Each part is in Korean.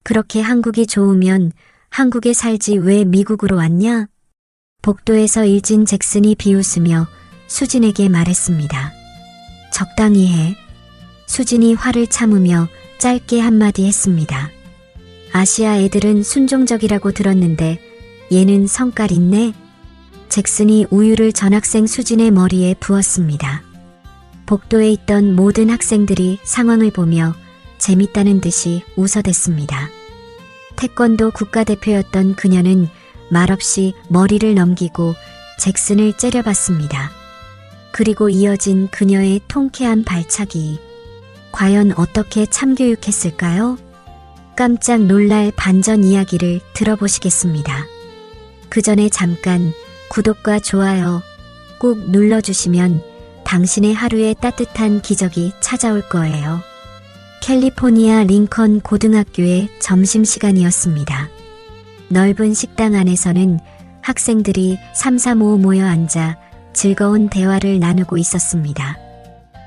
그렇게 한국이 좋으면 한국에 살지 왜 미국으로 왔냐? 복도에서 일진 잭슨이 비웃으며 수진에게 말했습니다. 적당히 해. 수진이 화를 참으며 짧게 한마디 했습니다. 아시아 애들은 순종적이라고 들었는데 얘는 성깔 있네. 잭슨이 우유를 전학생 수진의 머리에 부었습니다. 복도에 있던 모든 학생들이 상황을 보며 재밌다는 듯이 웃어댔습니다. 태권도 국가대표였던 그녀는 말없이 머리를 넘기고 잭슨을 째려봤습니다. 그리고 이어진 그녀의 통쾌한 발차기. 과연 어떻게 참교육했을까요? 깜짝 놀랄 반전 이야기를 들어보시겠습니다. 그 전에 잠깐 구독과 좋아요 꼭 눌러주시면 당신의 하루에 따뜻한 기적이 찾아올 거예요. 캘리포니아 링컨 고등학교의 점심시간이었습니다. 넓은 식당 안에서는 학생들이 삼삼오오 모여 앉아 즐거운 대화를 나누고 있었습니다.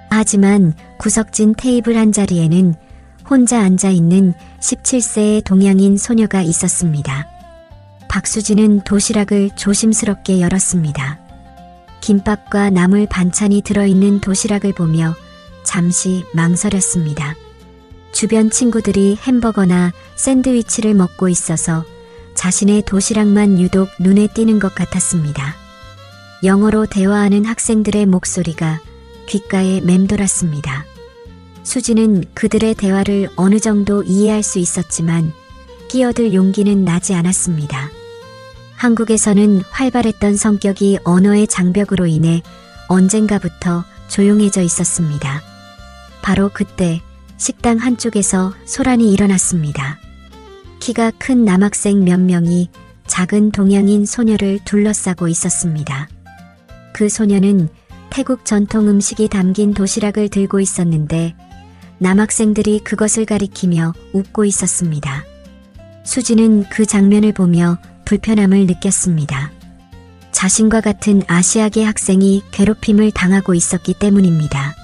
하지만 구석진 테이블 한 자리에는 혼자 앉아있는 17세의 동양인 소녀가 있었습니다. 박수진은 도시락을 조심스럽게 열었습니다. 김밥과 나물 반찬이 들어있는 도시락을 보며 잠시 망설였습니다. 주변 친구들이 햄버거나 샌드위치를 먹고 있어서 자신의 도시락만 유독 눈에 띄는 것 같았습니다. 영어로 대화하는 학생들의 목소리가 귓가에 맴돌았습니다. 수지는 그들의 대화를 어느 정도 이해할 수 있었지만 끼어들 용기는 나지 않았습니다. 한국에서는 활발했던 성격이 언어의 장벽으로 인해 언젠가부터 조용해져 있었습니다. 바로 그때 식당 한쪽에서 소란이 일어났습니다. 키가 큰 남학생 몇 명이 작은 동양인 소녀를 둘러싸고 있었습니다. 그 소녀는 태국 전통 음식이 담긴 도시락을 들고 있었는데 남학생들이 그것을 가리키며 웃고 있었습니다. 수지는 그 장면을 보며 불편함을 느꼈습니다. 자신과 같은 아시아계 학생이 괴롭힘을 당하고 있었기 때문입니다.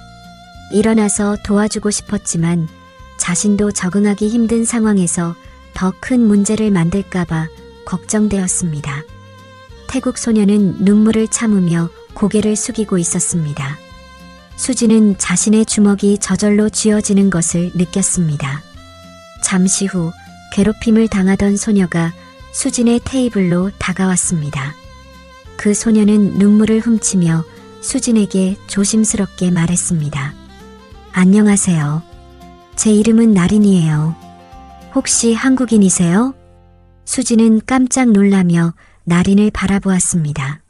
일어나서 도와주고 싶었지만 자신도 적응하기 힘든 상황에서 더 큰 문제를 만들까봐 걱정되었습니다. 태국 소녀는 눈물을 참으며 고개를 숙이고 있었습니다. 수지는 자신의 주먹이 저절로 쥐어지는 것을 느꼈습니다. 잠시 후 괴롭힘을 당하던 소녀가 수진의 테이블로 다가왔습니다. 그 소녀는 눈물을 훔치며 수진에게 조심스럽게 말했습니다. 안녕하세요. 제 이름은 나린이에요. 혹시 한국인이세요? 수진은 깜짝 놀라며 나린을 바라보았습니다.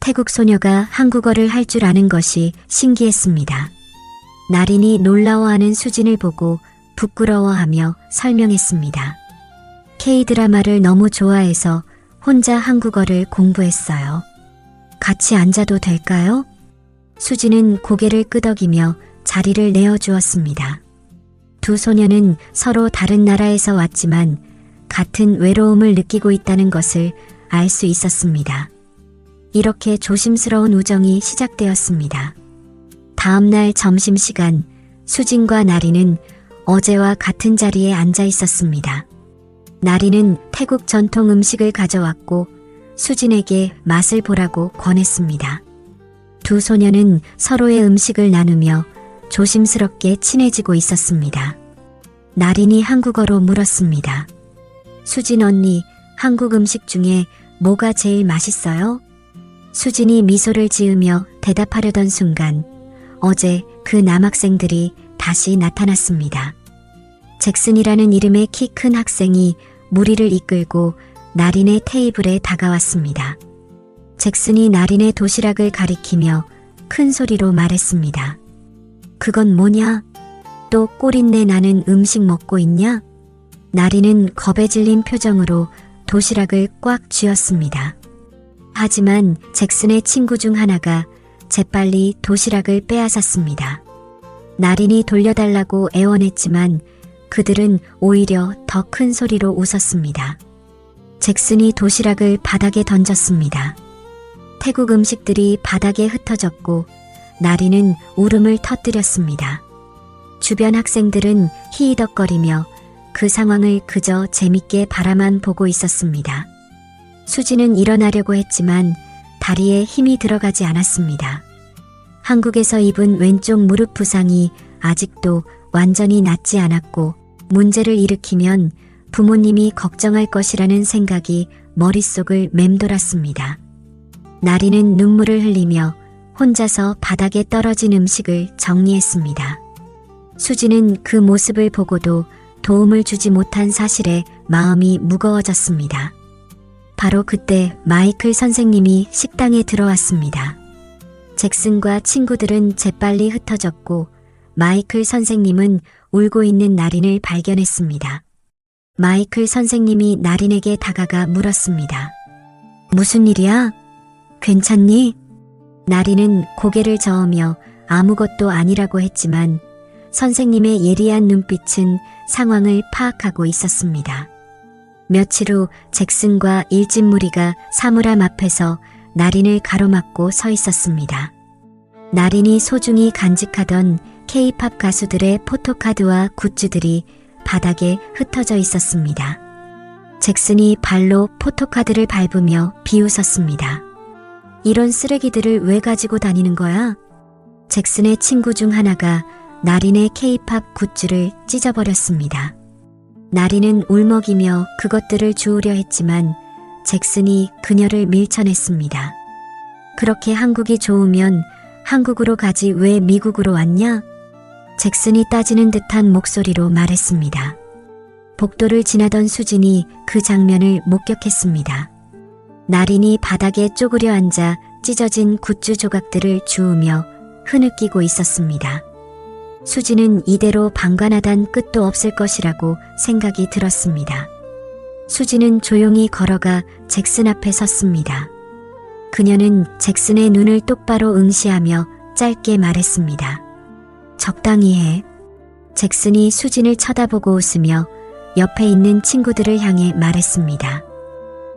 태국 소녀가 한국어를 할 줄 아는 것이 신기했습니다. 나린이 놀라워하는 수진을 보고 부끄러워하며 설명했습니다. K-드라마를 너무 좋아해서 혼자 한국어를 공부했어요. 같이 앉아도 될까요? 수진은 고개를 끄덕이며 자리를 내어주었습니다. 두 소녀는 서로 다른 나라에서 왔지만 같은 외로움을 느끼고 있다는 것을 알 수 있었습니다. 이렇게 조심스러운 우정이 시작되었습니다. 다음 날 점심시간 수진과 나리는 어제와 같은 자리에 앉아 있었습니다. 나리는 태국 전통 음식을 가져왔고 수진에게 맛을 보라고 권했습니다. 두 소녀는 서로의 음식을 나누며 조심스럽게 친해지고 있었습니다. 나린이 한국어로 물었습니다. 수진 언니, 한국 음식 중에 뭐가 제일 맛있어요? 수진이 미소를 지으며 대답하려던 순간 어제 그 남학생들이 다시 나타났습니다. 잭슨이라는 이름의 키 큰 학생이 무리를 이끌고 나린의 테이블에 다가왔습니다. 잭슨이 나린의 도시락을 가리키며 큰 소리로 말했습니다. 그건 뭐냐? 또 꼴인내 나는 음식 먹고 있냐? 나린은 겁에 질린 표정으로 도시락을 꽉 쥐었습니다. 하지만 잭슨의 친구 중 하나가 재빨리 도시락을 빼앗았습니다. 나린이 돌려달라고 애원했지만 그들은 오히려 더 큰 소리로 웃었습니다. 잭슨이 도시락을 바닥에 던졌습니다. 태국 음식들이 바닥에 흩어졌고 나린은 울음을 터뜨렸습니다. 주변 학생들은 히히덕거리며 그 상황을 그저 재밌게 바라만 보고 있었습니다. 수지는 일어나려고 했지만 다리에 힘이 들어가지 않았습니다. 한국에서 입은 왼쪽 무릎 부상이 아직도 완전히 낫지 않았고 문제를 일으키면 부모님이 걱정할 것이라는 생각이 머릿속을 맴돌았습니다. 나리는 눈물을 흘리며 혼자서 바닥에 떨어진 음식을 정리했습니다. 수지는 그 모습을 보고도 도움을 주지 못한 사실에 마음이 무거워졌습니다. 바로 그때 마이클 선생님이 식당에 들어왔습니다. 잭슨과 친구들은 재빨리 흩어졌고 마이클 선생님은 울고 있는 나린을 발견했습니다. 마이클 선생님이 나린에게 다가가 물었습니다. 무슨 일이야? 괜찮니? 나린은 고개를 저으며 아무것도 아니라고 했지만 선생님의 예리한 눈빛은 상황을 파악하고 있었습니다. 며칠 후 잭슨과 일진 무리가 사물함 앞에서 나린을 가로막고 서 있었습니다. 나린이 소중히 간직하던 K-팝 가수들의 포토카드와 굿즈들이 바닥에 흩어져 있었습니다. 잭슨이 발로 포토카드를 밟으며 비웃었습니다. 이런 쓰레기들을 왜 가지고 다니는 거야? 잭슨의 친구 중 하나가 나린의 K-팝 굿즈를 찢어버렸습니다. 나린은 울먹이며 그것들을 주우려 했지만 잭슨이 그녀를 밀쳐냈습니다. 그렇게 한국이 좋으면 한국으로 가지 왜 미국으로 왔냐? 잭슨이 따지는 듯한 목소리로 말했습니다. 복도를 지나던 수진이 그 장면을 목격했습니다. 나린이 바닥에 쪼그려 앉아 찢어진 굿즈 조각들을 주우며 흐느끼고 있었습니다. 수진은 이대로 방관하단 끝도 없을 것이라고 생각이 들었습니다. 수진은 조용히 걸어가 잭슨 앞에 섰습니다. 그녀는 잭슨의 눈을 똑바로 응시하며 짧게 말했습니다. 적당히 해. 잭슨이 수진을 쳐다보고 웃으며 옆에 있는 친구들을 향해 말했습니다.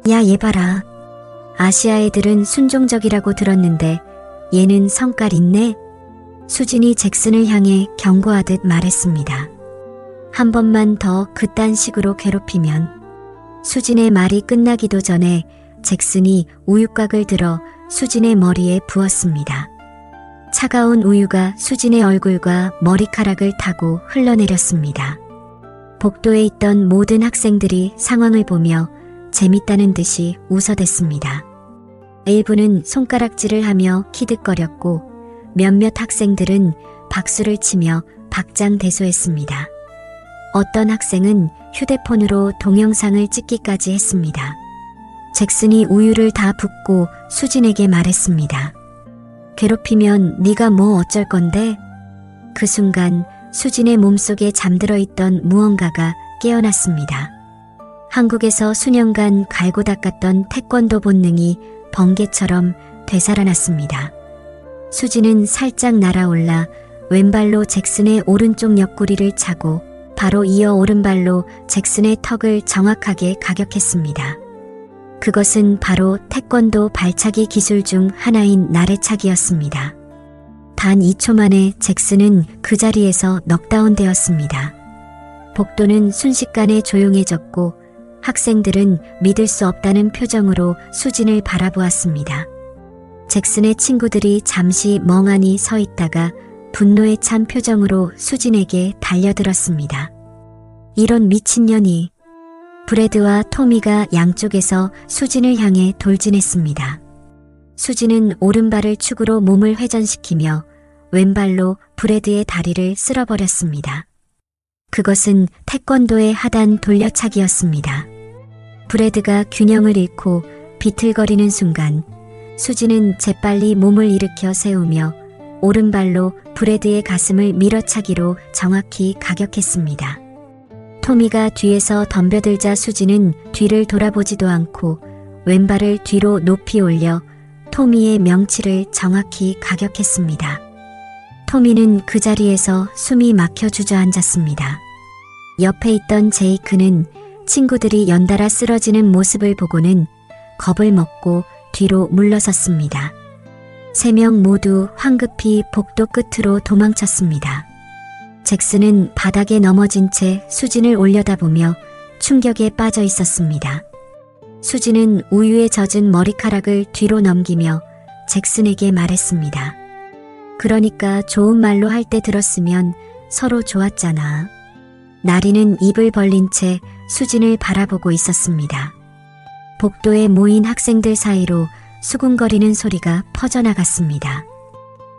야, 얘 봐라. 아시아 애들은 순종적이라고 들었는데 얘는 성깔 있네. 수진이 잭슨을 향해 경고하듯 말했습니다. 한 번만 더 그딴 식으로 괴롭히면. 수진의 말이 끝나기도 전에 잭슨이 우유곽을 들어 수진의 머리에 부었습니다. 차가운 우유가 수진의 얼굴과 머리카락을 타고 흘러내렸습니다. 복도에 있던 모든 학생들이 상황을 보며 재밌다는 듯이 웃어댔습니다. 일부는 손가락질을 하며 키득거렸고 몇몇 학생들은 박수를 치며 박장대소했습니다. 어떤 학생은 휴대폰으로 동영상을 찍기까지 했습니다. 잭슨이 우유를 다 붓고 수진에게 말했습니다. 괴롭히면 네가 뭐 어쩔 건데? 그 순간 수진의 몸속에 잠들어 있던 무언가가 깨어났습니다. 한국에서 수년간 갈고 닦았던 태권도 본능이 번개처럼 되살아났습니다. 수진은 살짝 날아올라 왼발로 잭슨의 오른쪽 옆구리를 차고 바로 이어 오른발로 잭슨의 턱을 정확하게 가격했습니다. 그것은 바로 태권도 발차기 기술 중 하나인 나래차기였습니다. 단 2초 만에 잭슨은 그 자리에서 넉다운 되었습니다. 복도는 순식간에 조용해졌고 학생들은 믿을 수 없다는 표정으로 수진을 바라보았습니다. 잭슨의 친구들이 잠시 멍하니 서 있다가 분노에 찬 표정으로 수진에게 달려들었습니다. 이런 미친년이. 브래드와 토미가 양쪽에서 수진을 향해 돌진했습니다. 수진은 오른발을 축으로 몸을 회전시키며 왼발로 브래드의 다리를 쓸어버렸습니다. 그것은 태권도의 하단 돌려차기였습니다. 브래드가 균형을 잃고 비틀거리는 순간 수진은 재빨리 몸을 일으켜 세우며 오른발로 브래드의 가슴을 밀어차기로 정확히 가격했습니다. 토미가 뒤에서 덤벼들자 수진은 뒤를 돌아보지도 않고 왼발을 뒤로 높이 올려 토미의 명치를 정확히 가격했습니다. 토미는 그 자리에서 숨이 막혀 주저앉았습니다. 옆에 있던 제이크는 친구들이 연달아 쓰러지는 모습을 보고는 겁을 먹고 뒤로 물러섰습니다. 3명 모두 황급히 복도 끝으로 도망쳤습니다. 잭슨은 바닥에 넘어진 채 수진을 올려다보며 충격에 빠져 있었습니다. 수진은 우유에 젖은 머리카락을 뒤로 넘기며 잭슨에게 말했습니다. 그러니까 좋은 말로 할 때 들었으면 서로 좋았잖아. 나리는 입을 벌린 채 수진을 바라보고 있었습니다. 복도에 모인 학생들 사이로 수군거리는 소리가 퍼져나갔습니다.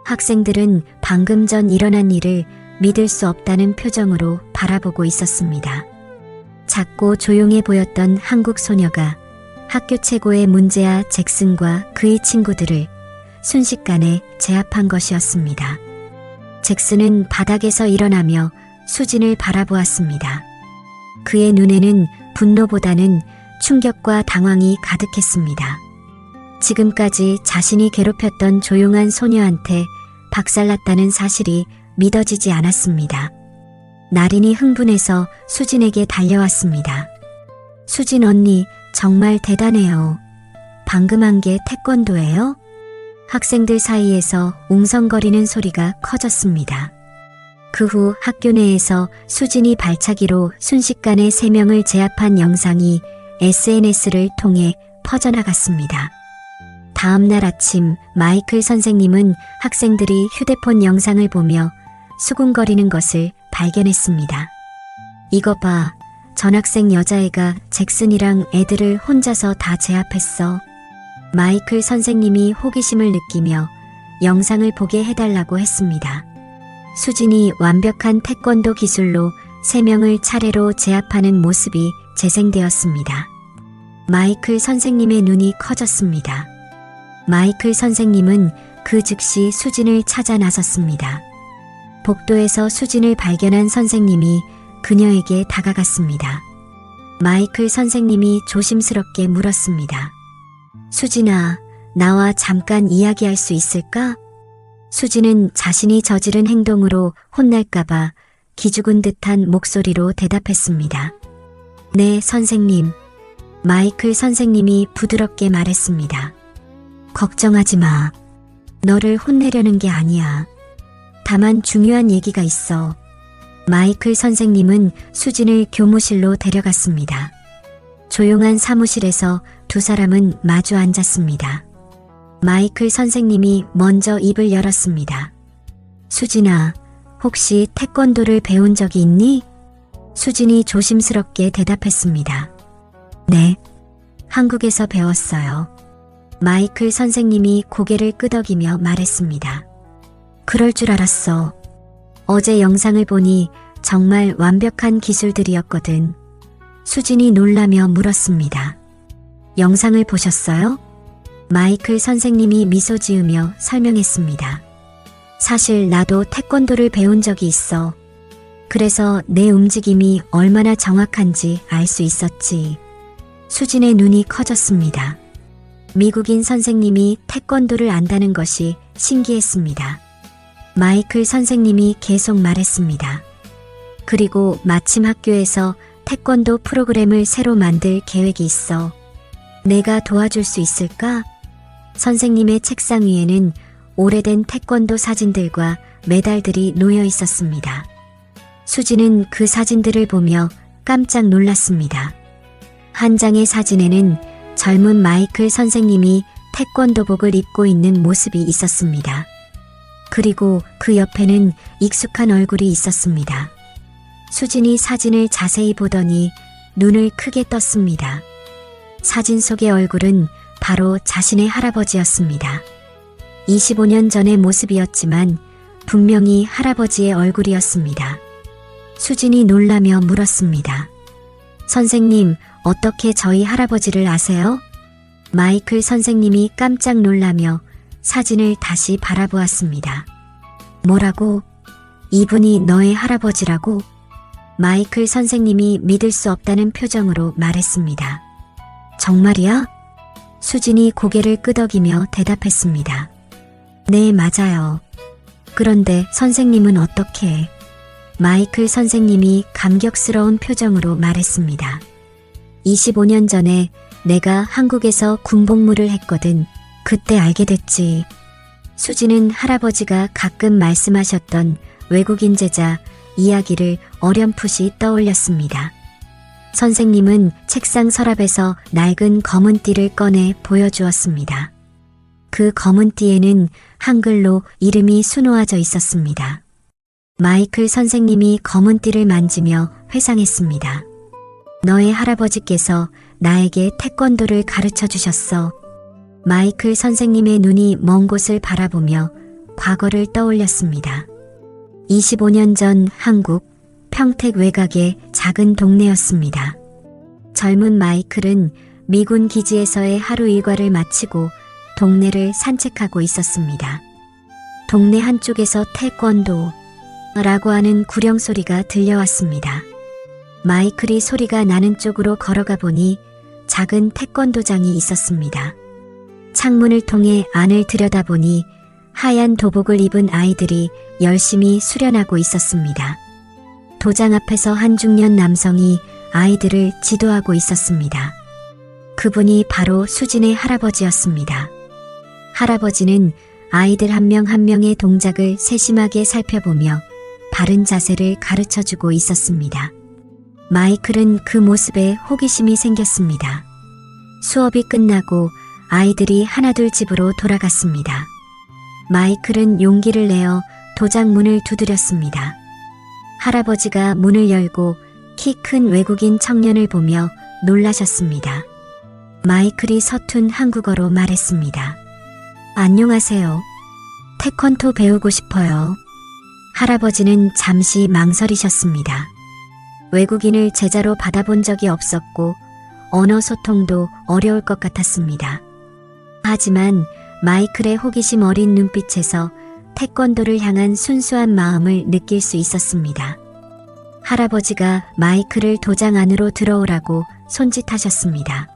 학생들은 방금 전 일어난 일을 믿을 수 없다는 표정으로 바라보고 있었습니다. 작고 조용해 보였던 한국 소녀가 학교 최고의 문제아 잭슨과 그의 친구들을 순식간에 제압한 것이었습니다. 잭슨은 바닥에서 일어나며 수진을 바라보았습니다. 그의 눈에는 분노보다는 충격과 당황이 가득했습니다. 지금까지 자신이 괴롭혔던 조용한 소녀한테 박살났다는 사실이 믿어지지 않았습니다. 나린이 흥분해서 수진에게 달려왔습니다. 수진 언니, 정말 대단해요. 방금 한 게 태권도예요? 학생들 사이에서 웅성거리는 소리가 커졌습니다. 그 후 학교 내에서 수진이 발차기로 순식간에 3명을 제압한 영상이 SNS를 통해 퍼져나갔습니다. 다음 날 아침 마이클 선생님은 학생들이 휴대폰 영상을 보며 수군거리는 것을 발견했습니다. 이거 봐, 전학생 여자애가 잭슨이랑 애들을 혼자서 다 제압했어. 마이클 선생님이 호기심을 느끼며 영상을 보게 해달라고 했습니다. 수진이 완벽한 태권도 기술로 3명을 차례로 제압하는 모습이 재생되었습니다. 마이클 선생님의 눈이 커졌습니다. 마이클 선생님은 그 즉시 수진을 찾아 나섰습니다. 복도에서 수진을 발견한 선생님이 그녀에게 다가갔습니다. 마이클 선생님이 조심스럽게 물었습니다. 수진아, 나와 잠깐 이야기할 수 있을까? 수진은 자신이 저지른 행동으로 혼날까봐 기죽은 듯한 목소리로 대답했습니다. 네, 선생님. 마이클 선생님이 부드럽게 말했습니다. 걱정하지 마. 너를 혼내려는 게 아니야. 다만 중요한 얘기가 있어. 마이클 선생님은 수진을 교무실로 데려갔습니다. 조용한 사무실에서 두 사람은 마주 앉았습니다. 마이클 선생님이 먼저 입을 열었습니다. 수진아, 혹시 태권도를 배운 적이 있니? 수진이 조심스럽게 대답했습니다. 네, 한국에서 배웠어요. 마이클 선생님이 고개를 끄덕이며 말했습니다. 그럴 줄 알았어. 어제 영상을 보니 정말 완벽한 기술들이었거든. 수진이 놀라며 물었습니다. 영상을 보셨어요? 마이클 선생님이 미소 지으며 설명했습니다. 사실 나도 태권도를 배운 적이 있어. 그래서 내 움직임이 얼마나 정확한지 알 수 있었지. 수진의 눈이 커졌습니다. 미국인 선생님이 태권도를 안다는 것이 신기했습니다. 마이클 선생님이 계속 말했습니다. 그리고 마침 학교에서 태권도 프로그램을 새로 만들 계획이 있어. 내가 도와줄 수 있을까? 선생님의 책상 위에는 오래된 태권도 사진들과 메달들이 놓여 있었습니다. 수진은 그 사진들을 보며 깜짝 놀랐습니다. 한 장의 사진에는 젊은 마이클 선생님이 태권도복을 입고 있는 모습이 있었습니다. 그리고 그 옆에는 익숙한 얼굴이 있었습니다. 수진이 사진을 자세히 보더니 눈을 크게 떴습니다. 사진 속의 얼굴은 바로 자신의 할아버지였습니다. 25년 전의 모습이었지만 분명히 할아버지의 얼굴이었습니다. 수진이 놀라며 물었습니다. 선생님, 어떻게 저희 할아버지를 아세요? 마이클 선생님이 깜짝 놀라며 사진을 다시 바라보았습니다. 뭐라고? 이분이 너의 할아버지라고? 마이클 선생님이 믿을 수 없다는 표정으로 말했습니다. 정말이야? 수진이 고개를 끄덕이며 대답했습니다. 네, 맞아요. 그런데 선생님은 어떻게? 마이클 선생님이 감격스러운 표정으로 말했습니다. 25년 전에 내가 한국에서 군복무를 했거든. 그때 알게 됐지. 수진은 할아버지가 가끔 말씀하셨던 외국인 제자 이야기를 어렴풋이 떠올렸습니다. 선생님은 책상 서랍에서 낡은 검은 띠를 꺼내 보여주었습니다. 그 검은 띠에는 한글로 이름이 수놓아져 있었습니다. 마이클 선생님이 검은 띠를 만지며 회상했습니다. 너의 할아버지께서 나에게 태권도를 가르쳐 주셨어. 마이클 선생님의 눈이 먼 곳을 바라보며 과거를 떠올렸습니다. 25년 전 한국 평택 외곽의 작은 동네였습니다. 젊은 마이클은 미군 기지에서의 하루 일과를 마치고 동네를 산책하고 있었습니다. 동네 한쪽에서 태권도라고 하는 구령 소리가 들려왔습니다. 마이클이 소리가 나는 쪽으로 걸어가 보니 작은 태권도장이 있었습니다. 창문을 통해 안을 들여다보니 하얀 도복을 입은 아이들이 열심히 수련하고 있었습니다. 도장 앞에서 한 중년 남성이 아이들을 지도하고 있었습니다. 그분이 바로 수진의 할아버지였습니다. 할아버지는 아이들 한 명 한 명의 동작을 세심하게 살펴보며 바른 자세를 가르쳐주고 있었습니다. 마이클은 그 모습에 호기심이 생겼습니다. 수업이 끝나고 아이들이 하나둘 집으로 돌아갔습니다. 마이클은 용기를 내어 도장 문을 두드렸습니다. 할아버지가 문을 열고 키 큰 외국인 청년을 보며 놀라셨습니다. 마이클이 서툰 한국어로 말했습니다. 안녕하세요. 태권도 배우고 싶어요. 할아버지는 잠시 망설이셨습니다. 외국인을 제자로 받아본 적이 없었고 언어 소통도 어려울 것 같았습니다. 하지만 마이클의 호기심 어린 눈빛에서 태권도를 향한 순수한 마음을 느낄 수 있었습니다. 할아버지가 마이클을 도장 안으로 들어오라고 손짓하셨습니다.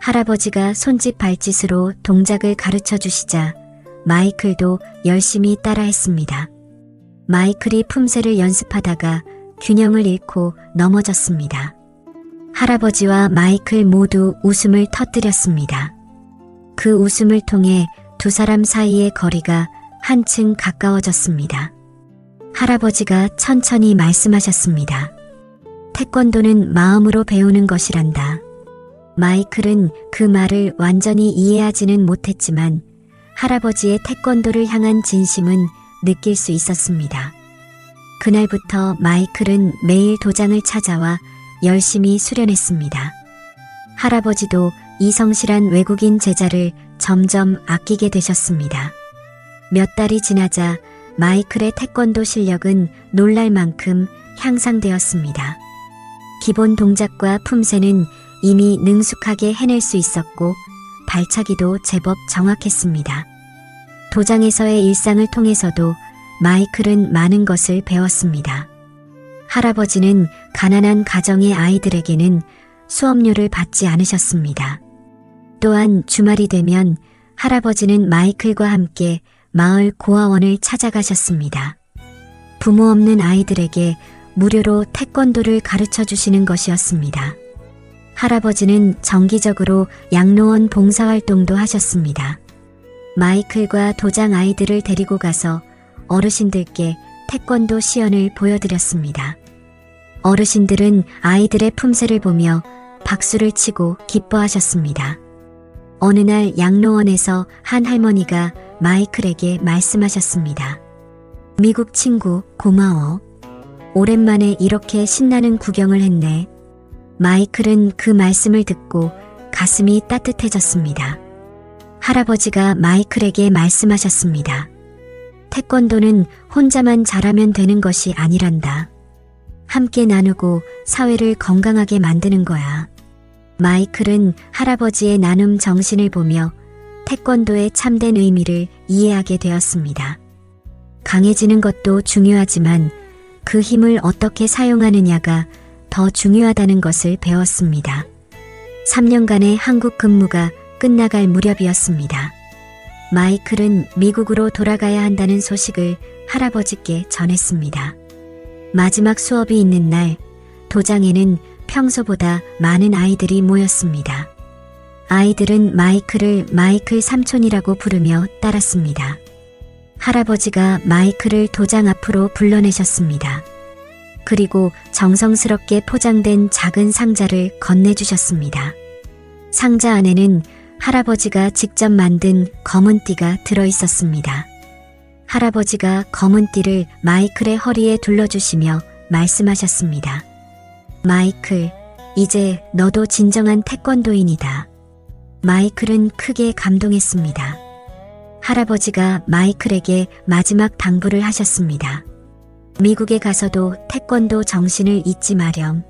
할아버지가 손짓 발짓으로 동작을 가르쳐 주시자 마이클도 열심히 따라했습니다. 마이클이 품새를 연습하다가 균형을 잃고 넘어졌습니다. 할아버지와 마이클 모두 웃음을 터뜨렸습니다. 그 웃음을 통해 두 사람 사이의 거리가 한층 가까워졌습니다. 할아버지가 천천히 말씀하셨습니다. 태권도는 마음으로 배우는 것이란다. 마이클은 그 말을 완전히 이해하지는 못했지만 할아버지의 태권도를 향한 진심은 느낄 수 있었습니다. 그날부터 마이클은 매일 도장을 찾아와 열심히 수련했습니다. 할아버지도 이 성실한 외국인 제자를 점점 아끼게 되셨습니다. 몇 달이 지나자 마이클의 태권도 실력은 놀랄 만큼 향상되었습니다. 기본 동작과 품새는 이미 능숙하게 해낼 수 있었고 발차기도 제법 정확했습니다. 도장에서의 일상을 통해서도 마이클은 많은 것을 배웠습니다. 할아버지는 가난한 가정의 아이들에게는 수업료를 받지 않으셨습니다. 또한 주말이 되면 할아버지는 마이클과 함께 마을 고아원을 찾아가셨습니다. 부모 없는 아이들에게 무료로 태권도를 가르쳐 주시는 것이었습니다. 할아버지는 정기적으로 양로원 봉사활동도 하셨습니다. 마이클과 도장 아이들을 데리고 가서 어르신들께 태권도 시연을 보여드렸습니다. 어르신들은 아이들의 품새를 보며 박수를 치고 기뻐하셨습니다. 어느 날 양로원에서 한 할머니가 마이클에게 말씀하셨습니다. 미국 친구 고마워. 오랜만에 이렇게 신나는 구경을 했네. 마이클은 그 말씀을 듣고 가슴이 따뜻해졌습니다. 할아버지가 마이클에게 말씀하셨습니다. 태권도는 혼자만 잘하면 되는 것이 아니란다. 함께 나누고 사회를 건강하게 만드는 거야. 마이클은 할아버지의 나눔 정신을 보며 태권도의 참된 의미를 이해하게 되었습니다. 강해지는 것도 중요하지만 그 힘을 어떻게 사용하느냐가 더 중요하다는 것을 배웠습니다. 3년간의 한국 근무가 끝나갈 무렵이었습니다. 마이클은 미국으로 돌아가야 한다는 소식을 할아버지께 전했습니다. 마지막 수업이 있는 날, 도장에는 평소보다 많은 아이들이 모였습니다. 아이들은 마이클을 마이클 삼촌이라고 부르며 따랐습니다. 할아버지가 마이클을 도장 앞으로 불러내셨습니다. 그리고 정성스럽게 포장된 작은 상자를 건네주셨습니다. 상자 안에는 할아버지가 직접 만든 검은 띠가 들어있었습니다. 할아버지가 검은 띠를 마이클의 허리에 둘러주시며 말씀하셨습니다. 마이클, 이제 너도 진정한 태권도인이다. 마이클은 크게 감동했습니다. 할아버지가 마이클에게 마지막 당부를 하셨습니다. 미국에 가서도 태권도 정신을 잊지 마렴.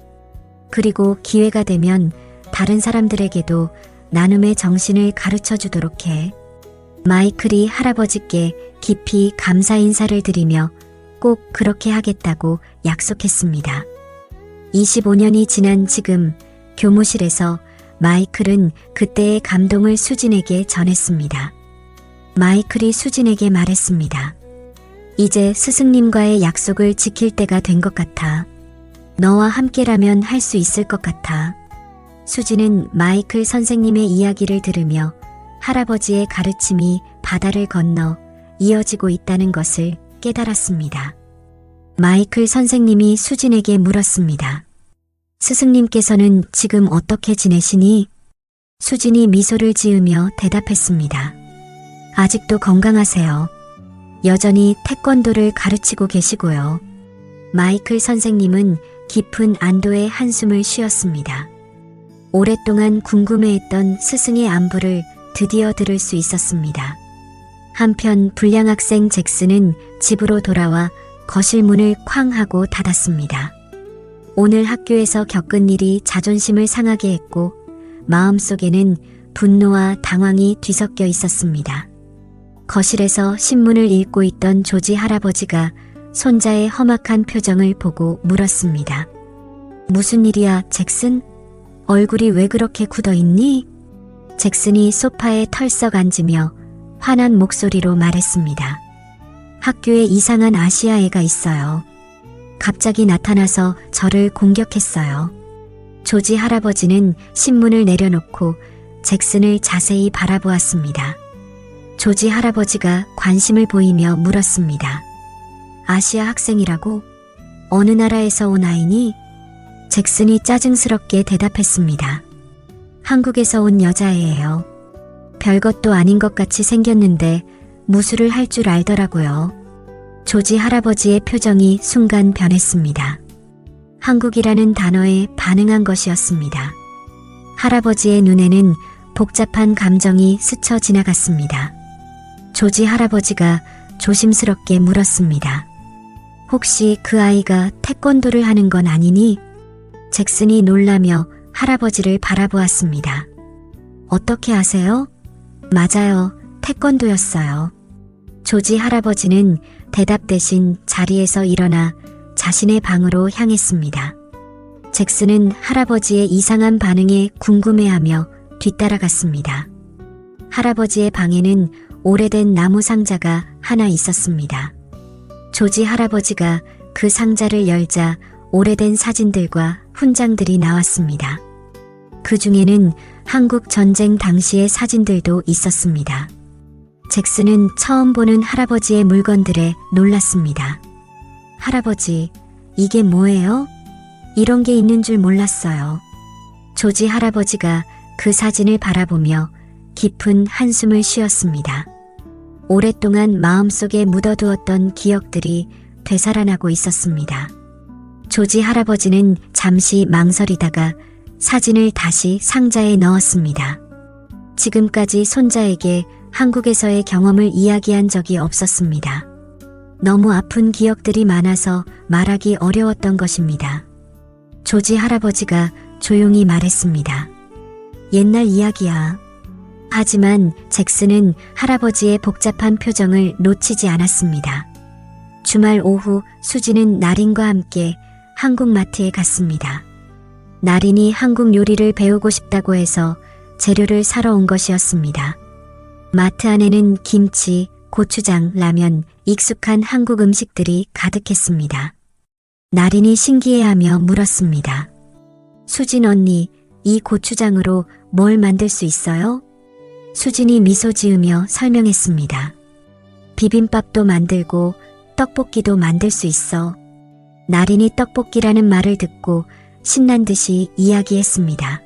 그리고 기회가 되면 다른 사람들에게도 나눔의 정신을 가르쳐 주도록 해. 마이클이 할아버지께 깊이 감사 인사를 드리며 꼭 그렇게 하겠다고 약속했습니다. 25년이 지난 지금 교무실에서 마이클은 그때의 감동을 수진에게 전했습니다. 마이클이 수진에게 말했습니다. 이제 스승님과의 약속을 지킬 때가 된 것 같아. 너와 함께라면 할 수 있을 것 같아. 수진은 마이클 선생님의 이야기를 들으며 할아버지의 가르침이 바다를 건너 이어지고 있다는 것을 깨달았습니다. 마이클 선생님이 수진에게 물었습니다. 스승님께서는 지금 어떻게 지내시니? 수진이 미소를 지으며 대답했습니다. 아직도 건강하세요. 여전히 태권도를 가르치고 계시고요. 마이클 선생님은 깊은 안도의 한숨을 쉬었습니다. 오랫동안 궁금해했던 스승의 안부를 드디어 들을 수 있었습니다. 한편 불량 학생 잭슨은 집으로 돌아와 거실 문을 쾅 하고 닫았습니다. 오늘 학교에서 겪은 일이 자존심을 상하게 했고 마음속에는 분노와 당황이 뒤섞여 있었습니다. 거실에서 신문을 읽고 있던 조지 할아버지가 손자의 험악한 표정을 보고 물었습니다. 무슨 일이야, 잭슨? 얼굴이 왜 그렇게 굳어 있니? 잭슨이 소파에 털썩 앉으며 화난 목소리로 말했습니다. 학교에 이상한 아시아 애가 있어요. 갑자기 나타나서 저를 공격했어요. 조지 할아버지는 신문을 내려놓고 잭슨을 자세히 바라보았습니다. 조지 할아버지가 관심을 보이며 물었습니다. 아시아 학생이라고? 어느 나라에서 온 아이니? 잭슨이 짜증스럽게 대답했습니다. 한국에서 온 여자애예요. 별것도 아닌 것 같이 생겼는데 무술을 할 줄 알더라고요. 조지 할아버지의 표정이 순간 변했습니다. 한국이라는 단어에 반응한 것이었습니다. 할아버지의 눈에는 복잡한 감정이 스쳐 지나갔습니다. 조지 할아버지가 조심스럽게 물었습니다. 혹시 그 아이가 태권도를 하는 건 아니니? 잭슨이 놀라며 할아버지를 바라보았습니다. 어떻게 아세요? 맞아요. 태권도였어요. 조지 할아버지는 대답 대신 자리에서 일어나 자신의 방으로 향했습니다. 잭슨은 할아버지의 이상한 반응에 궁금해하며 뒤따라갔습니다. 할아버지의 방에는 오래된 나무 상자가 하나 있었습니다. 조지 할아버지가 그 상자를 열자 오래된 사진들과 훈장들이 나왔습니다. 그 중에는 한국 전쟁 당시의 사진들도 있었습니다. 잭슨은 처음 보는 할아버지의 물건들에 놀랐습니다. 할아버지, 이게 뭐예요? 이런 게 있는 줄 몰랐어요. 조지 할아버지가 그 사진을 바라보며 깊은 한숨을 쉬었습니다. 오랫동안 마음속에 묻어두었던 기억들이 되살아나고 있었습니다. 조지 할아버지는 잠시 망설이다가 사진을 다시 상자에 넣었습니다. 지금까지 손자에게 한국에서의 경험을 이야기한 적이 없었습니다. 너무 아픈 기억들이 많아서 말하기 어려웠던 것입니다. 조지 할아버지가 조용히 말했습니다. 옛날 이야기야. 하지만 잭슨은 할아버지의 복잡한 표정을 놓치지 않았습니다. 주말 오후 수지는 나린과 함께 한국마트에 갔습니다. 나린이 한국 요리를 배우고 싶다고 해서 재료를 사러 온 것이었습니다. 마트 안에는 김치, 고추장, 라면, 익숙한 한국 음식들이 가득했습니다. 나린이 신기해하며 물었습니다. 수진 언니, 이 고추장으로 뭘 만들 수 있어요? 수진이 미소 지으며 설명했습니다. 비빔밥도 만들고 떡볶이도 만들 수 있어. 나린이 떡볶이라는 말을 듣고 신난 듯이 이야기했습니다.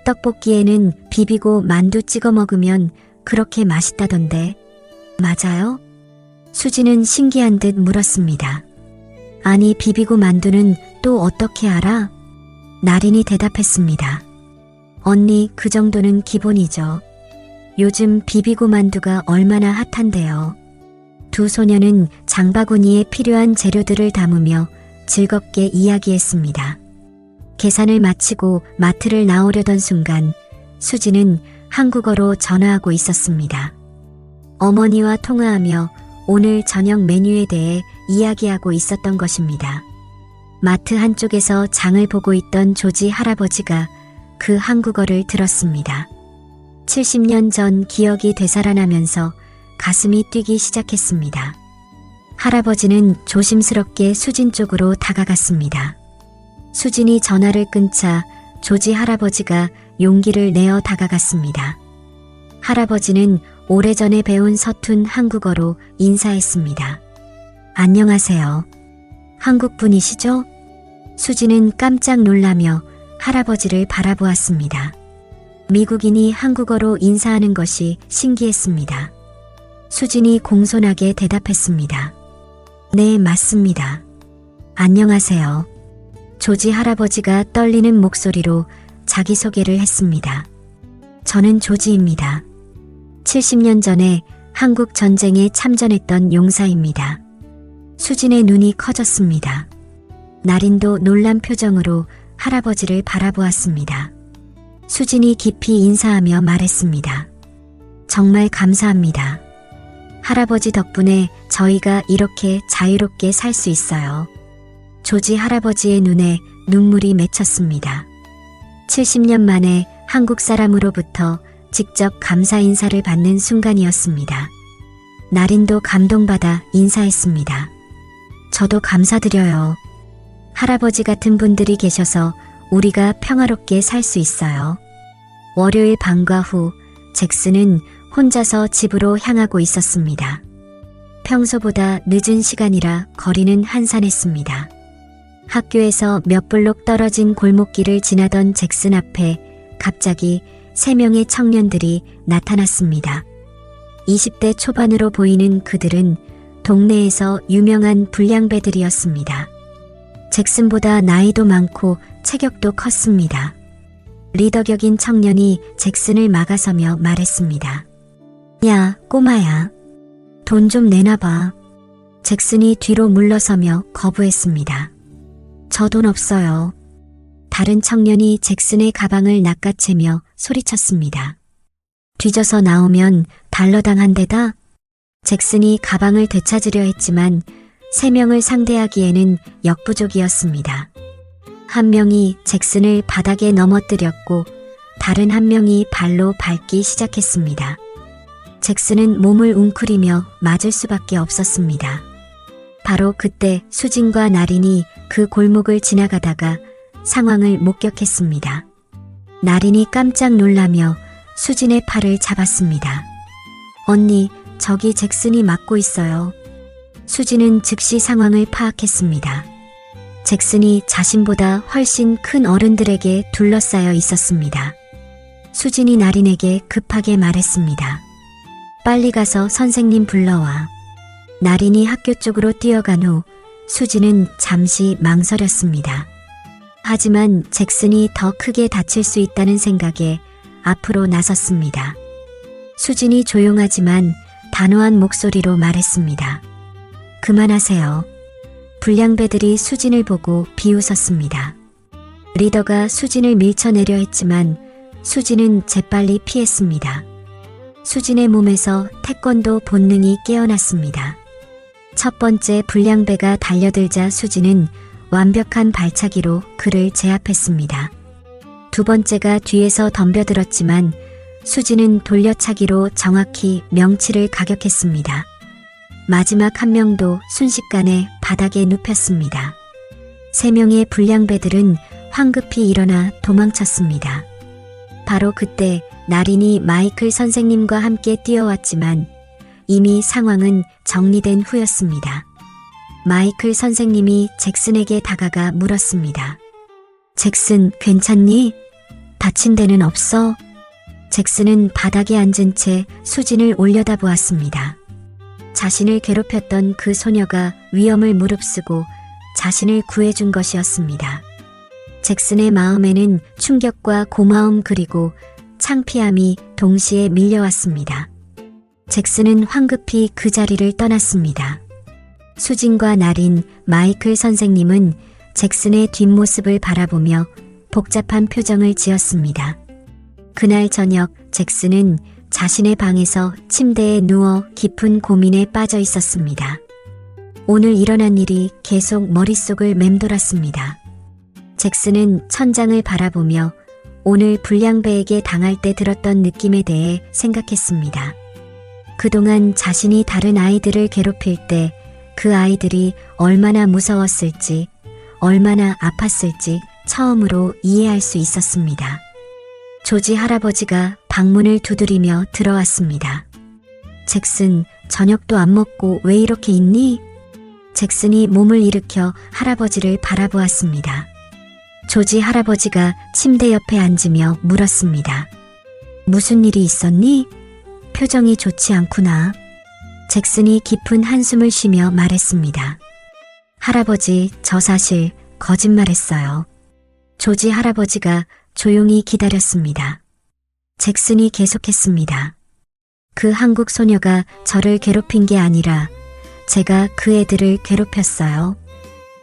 떡볶이에는 비비고 만두 찍어 먹으면 그렇게 맛있다던데 맞아요? 수지는 신기한 듯 물었습니다. 아니, 비비고 만두는 또 어떻게 알아? 나린이 대답했습니다. 언니, 그 정도는 기본이죠. 요즘 비비고 만두가 얼마나 핫한데요. 두 소녀는 장바구니에 필요한 재료들을 담으며 즐겁게 이야기했습니다. 계산을 마치고 마트를 나오려던 순간 수지는 한국어로 전화하고 있었습니다. 어머니와 통화하며 오늘 저녁 메뉴에 대해 이야기하고 있었던 것입니다. 마트 한쪽에서 장을 보고 있던 조지 할아버지가 그 한국어를 들었습니다. 70년 전 기억이 되살아나면서 가슴이 뛰기 시작했습니다. 할아버지는 조심스럽게 수진 쪽으로 다가갔습니다. 수진이 전화를 끊자 조지 할아버지가 용기를 내어 다가갔습니다. 할아버지는 오래전에 배운 서툰 한국어로 인사했습니다. 안녕하세요. 한국 분이시죠? 수지는 깜짝 놀라며 할아버지를 바라보았습니다. 미국인이 한국어로 인사하는 것이 신기했습니다. 수진이 공손하게 대답했습니다. 네, 맞습니다. 안녕하세요. 조지 할아버지가 떨리는 목소리로 자기소개를 했습니다. 저는 조지입니다. 70년 전에 한국 전쟁에 참전했던 용사입니다. 수진의 눈이 커졌습니다. 나린도 놀란 표정으로 할아버지를 바라보았습니다. 수진이 깊이 인사하며 말했습니다. 정말 감사합니다. 할아버지 덕분에 저희가 이렇게 자유롭게 살 수 있어요. 조지 할아버지의 눈에 눈물이 맺혔습니다. 70년 만에 한국 사람으로부터 직접 감사 인사를 받는 순간이었습니다. 나린도 감동받아 인사했습니다. 저도 감사드려요. 할아버지 같은 분들이 계셔서 우리가 평화롭게 살 수 있어요. 월요일 방과 후 잭슨은 혼자서 집으로 향하고 있었습니다. 평소보다 늦은 시간이라 거리는 한산했습니다. 학교에서 몇 블록 떨어진 골목길을 지나던 잭슨 앞에 갑자기 3명의 청년들이 나타났습니다. 20대 초반으로 보이는 그들은 동네에서 유명한 불량배들이었습니다. 잭슨보다 나이도 많고 체격도 컸습니다. 리더격인 청년이 잭슨을 막아서며 말했습니다. 야, 꼬마야. 돈 좀 내놔봐. 잭슨이 뒤로 물러서며 거부했습니다. 저 돈 없어요. 다른 청년이 잭슨의 가방을 낚아채며 소리쳤습니다. 뒤져서 나오면 달러당 한 대다? 잭슨이 가방을 되찾으려 했지만 3명을 상대하기에는 역부족이었습니다. 한 명이 잭슨을 바닥에 넘어뜨렸고 다른 한 명이 발로 밟기 시작했습니다. 잭슨은 몸을 웅크리며 맞을 수밖에 없었습니다. 바로 그때 수진과 나린이 그 골목을 지나가다가 상황을 목격했습니다. 나린이 깜짝 놀라며 수진의 팔을 잡았습니다. 언니, 저기 잭슨이 맞고 있어요. 수진은 즉시 상황을 파악했습니다. 잭슨이 자신보다 훨씬 큰 어른들에게 둘러싸여 있었습니다. 수진이 나린에게 급하게 말했습니다. 빨리 가서 선생님 불러와. 나린이 학교 쪽으로 뛰어간 후 수진은 잠시 망설였습니다. 하지만 잭슨이 더 크게 다칠 수 있다는 생각에 앞으로 나섰습니다. 수진이 조용하지만 단호한 목소리로 말했습니다. 그만하세요. 불량배들이 수진을 보고 비웃었습니다. 리더가 수진을 밀쳐내려 했지만 수진은 재빨리 피했습니다. 수진의 몸에서 태권도 본능이 깨어났습니다. 첫 번째 불량배가 달려들자 수진은 완벽한 발차기로 그를 제압했습니다. 두 번째가 뒤에서 덤벼들었지만 수진은 돌려차기로 정확히 명치를 가격했습니다. 마지막 한 명도 순식간에 바닥에 눕혔습니다. 3명의 불량배들은 황급히 일어나 도망쳤습니다. 바로 그때 나린이 마이클 선생님과 함께 뛰어왔지만 이미 상황은 정리된 후였습니다. 마이클 선생님이 잭슨에게 다가가 물었습니다. 잭슨, 괜찮니? 다친 데는 없어? 잭슨은 바닥에 앉은 채 수진을 올려다보았습니다. 자신을 괴롭혔던 그 소녀가 위험을 무릅쓰고 자신을 구해준 것이었습니다. 잭슨의 마음에는 충격과 고마움 그리고 창피함이 동시에 밀려왔습니다. 잭슨은 황급히 그 자리를 떠났습니다. 수진과 나린, 마이클 선생님은 잭슨의 뒷모습을 바라보며 복잡한 표정을 지었습니다. 그날 저녁 잭슨은 자신의 방에서 침대에 누워 깊은 고민에 빠져 있었습니다. 오늘 일어난 일이 계속 머릿속을 맴돌았습니다. 잭슨은 천장을 바라보며 오늘 불량배에게 당할 때 들었던 느낌에 대해 생각했습니다. 그동안 자신이 다른 아이들을 괴롭힐 때 그 아이들이 얼마나 무서웠을지, 얼마나 아팠을지 처음으로 이해할 수 있었습니다. 조지 할아버지가 방문을 두드리며 들어왔습니다. 잭슨, 저녁도 안 먹고 왜 이렇게 있니? 잭슨이 몸을 일으켜 할아버지를 바라보았습니다. 조지 할아버지가 침대 옆에 앉으며 물었습니다. 무슨 일이 있었니? 표정이 좋지 않구나. 잭슨이 깊은 한숨을 쉬며 말했습니다. 할아버지, 저 사실 거짓말했어요. 조지 할아버지가 조용히 기다렸습니다. 잭슨이 계속했습니다. 그 한국 소녀가 저를 괴롭힌 게 아니라 제가 그 애들을 괴롭혔어요.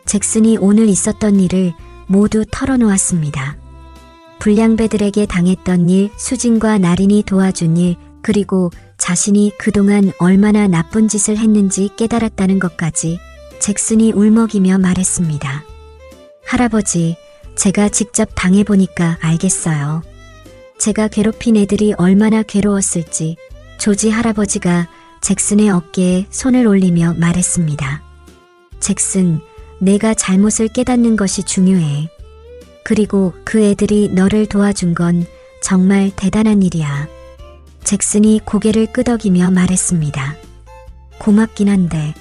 잭슨이 오늘 있었던 일을 모두 털어놓았습니다. 불량배들에게 당했던 일, 수진과 나린이 도와준 일, 그리고 자신이 그동안 얼마나 나쁜 짓을 했는지 깨달았다는 것까지 잭슨이 울먹이며 말했습니다. 할아버지, 제가 직접 당해보니까 알겠어요. 제가 괴롭힌 애들이 얼마나 괴로웠을지. 조지 할아버지가 잭슨의 어깨에 손을 올리며 말했습니다. 잭슨, 내가 잘못을 깨닫는 것이 중요해. 그리고 그 애들이 너를 도와준 건 정말 대단한 일이야. 잭슨이 고개를 끄덕이며 말했습니다. 고맙긴 한데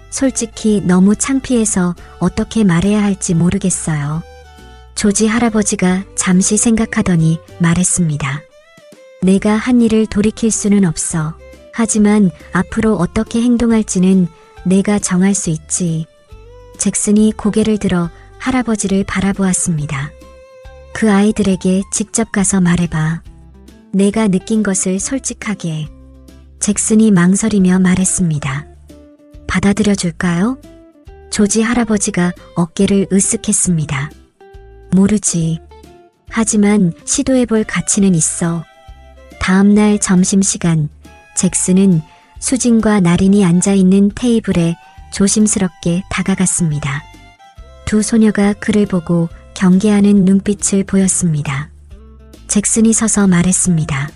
솔직히 너무 창피해서 어떻게 말해야 할지 모르겠어요. 조지 할아버지가 잠시 생각하더니 말했습니다. 내가 한 일을 돌이킬 수는 없어. 하지만 앞으로 어떻게 행동할지는 내가 정할 수 있지. 잭슨이 고개를 들어 할아버지를 바라보았습니다. 그 아이들에게 직접 가서 말해봐. 내가 느낀 것을 솔직하게. 잭슨이 망설이며 말했습니다. 받아들여 줄까요? 조지 할아버지가 어깨를 으쓱했습니다. 모르지. 하지만 시도해볼 가치는 있어. 다음날 점심시간, 잭슨은 수진과 나린이 앉아있는 테이블에 조심스럽게 다가갔습니다. 두 소녀가 그를 보고 경계하는 눈빛을 보였습니다. 잭슨이 서서 말했습니다.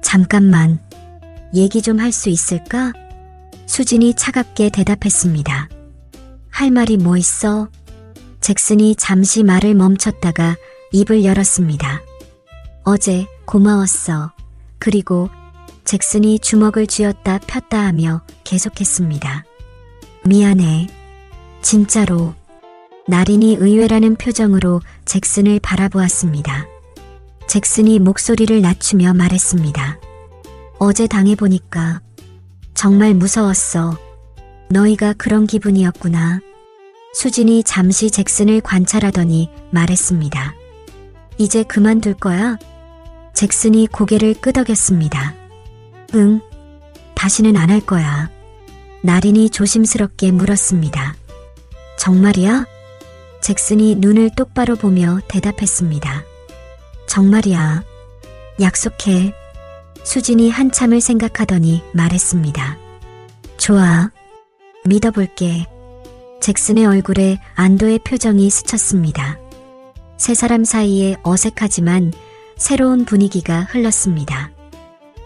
잠깐만, 얘기 좀 할 수 있을까? 수진이 차갑게 대답했습니다. 할 말이 뭐 있어? 잭슨이 잠시 말을 멈췄다가 입을 열었습니다. 어제 고마웠어. 그리고 잭슨이 주먹을 쥐었다 폈다 하며 계속했습니다. 미안해. 진짜로. 나린이 의외라는 표정으로 잭슨을 바라보았습니다. 잭슨이 목소리를 낮추며 말했습니다. 어제 당해보니까 정말 무서웠어. 너희가 그런 기분이었구나. 수진이 잠시 잭슨을 관찰하더니 말했습니다. 이제 그만둘 거야? 잭슨이 고개를 끄덕였습니다. 응, 다시는 안 할 거야. 나린이 조심스럽게 물었습니다. 정말이야? 잭슨이 눈을 똑바로 보며 대답했습니다. 정말이야. 약속해. 수진이 한참을 생각하더니 말했습니다. 좋아. 믿어볼게. 잭슨의 얼굴에 안도의 표정이 스쳤습니다. 세 사람 사이에 어색하지만 새로운 분위기가 흘렀습니다.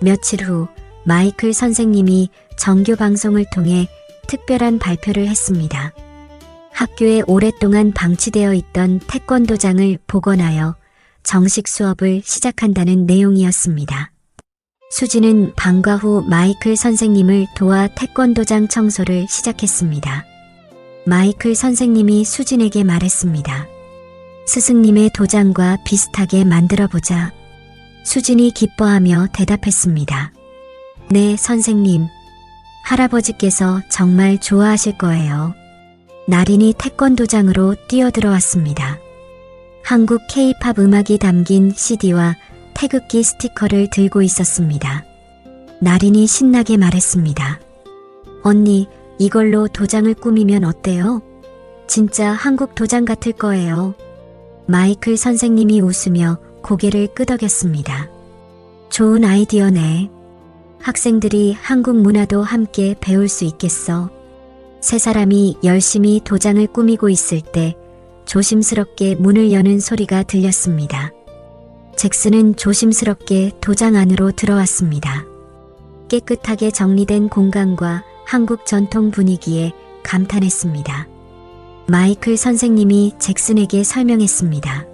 며칠 후 마이클 선생님이 정규 방송을 통해 특별한 발표를 했습니다. 학교에 오랫동안 방치되어 있던 태권도장을 복원하여 정식 수업을 시작한다는 내용이었습니다. 수지는 방과 후 마이클 선생님을 도와 태권도장 청소를 시작했습니다. 마이클 선생님이 수진에게 말했습니다. 스승님의 도장과 비슷하게 만들어보자. 수진이 기뻐하며 대답했습니다. 네, 선생님. 할아버지께서 정말 좋아하실 거예요. 나린이 태권도장으로 뛰어들어왔습니다. 한국 K-팝 음악이 담긴 CD와 태극기 스티커를 들고 있었습니다. 나린이 신나게 말했습니다. 언니, 이걸로 도장을 꾸미면 어때요? 진짜 한국 도장 같을 거예요. 마이클 선생님이 웃으며 고개를 끄덕였습니다. 좋은 아이디어네. 학생들이 한국 문화도 함께 배울 수 있겠어. 세 사람이 열심히 도장을 꾸미고 있을 때 조심스럽게 문을 여는 소리가 들렸습니다. 잭슨은 조심스럽게 도장 안으로 들어왔습니다. 깨끗하게 정리된 공간과 한국 전통 분위기에 감탄했습니다. 마이클 선생님이 잭슨에게 설명했습니다.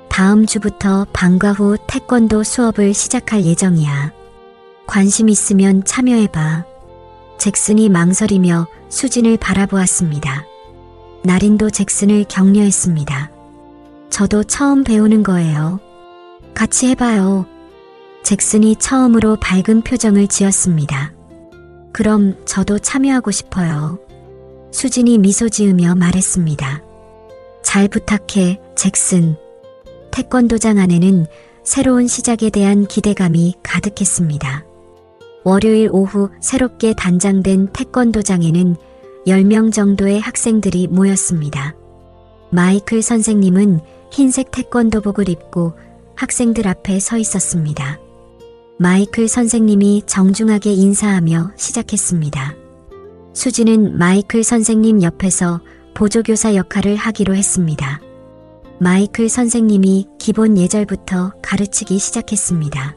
다음 주부터 방과 후 태권도 수업을 시작할 예정이야. 관심 있으면 참여해봐. 잭슨이 망설이며 수진을 바라보았습니다. 나린도 잭슨을 격려했습니다. 저도 처음 배우는 거예요. 같이 해봐요. 잭슨이 처음으로 밝은 표정을 지었습니다. 그럼 저도 참여하고 싶어요. 수진이 미소 지으며 말했습니다. 잘 부탁해, 잭슨. 태권도장 안에는 새로운 시작에 대한 기대감이 가득했습니다. 월요일 오후 새롭게 단장된 태권도장에는 10명 정도의 학생들이 모였습니다. 마이클 선생님은 흰색 태권도복을 입고 학생들 앞에 서 있었습니다. 마이클 선생님이 정중하게 인사하며 시작했습니다. 수지는 마이클 선생님 옆에서 보조교사 역할을 하기로 했습니다. 마이클 선생님이 기본 예절부터 가르치기 시작했습니다.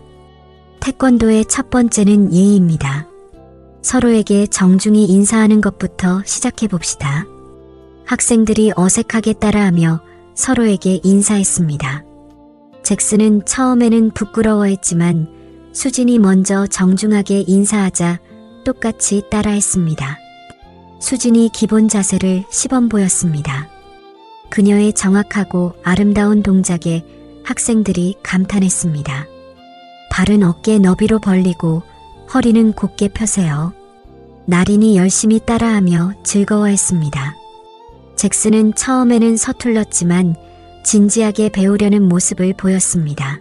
태권도의 첫 번째는 예의입니다. 서로에게 정중히 인사하는 것부터 시작해 봅시다. 학생들이 어색하게 따라하며 서로에게 인사했습니다. 잭슨은 처음에는 부끄러워했지만 수진이 먼저 정중하게 인사하자 똑같이 따라했습니다. 수진이 기본 자세를 시범 보였습니다. 그녀의 정확하고 아름다운 동작에 학생들이 감탄했습니다. 발은 어깨 너비로 벌리고 허리는 곧게 펴세요. 나린이 열심히 따라하며 즐거워했습니다. 잭슨은 처음에는 서툴렀지만 진지하게 배우려는 모습을 보였습니다.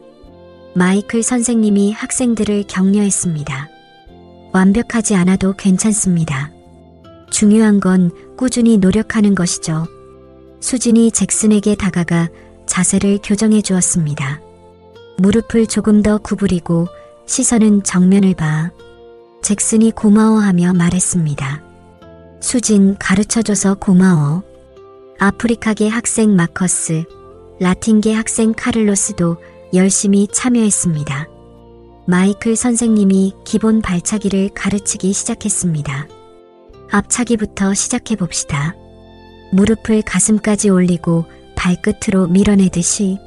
마이클 선생님이 학생들을 격려했습니다. 완벽하지 않아도 괜찮습니다. 중요한 건 꾸준히 노력하는 것이죠. 수진이 잭슨에게 다가가 자세를 교정해 주었습니다. 무릎을 조금 더 구부리고 시선은 정면을 봐. 잭슨이 고마워하며 말했습니다. 수진, 가르쳐줘서 고마워. 아프리카계 학생 마커스, 라틴계 학생 카를로스도 열심히 참여했습니다. 마이클 선생님이 기본 발차기를 가르치기 시작했습니다. 앞차기부터 시작해 봅시다. 무릎을 가슴까지 올리고 발끝으로 밀어내듯이.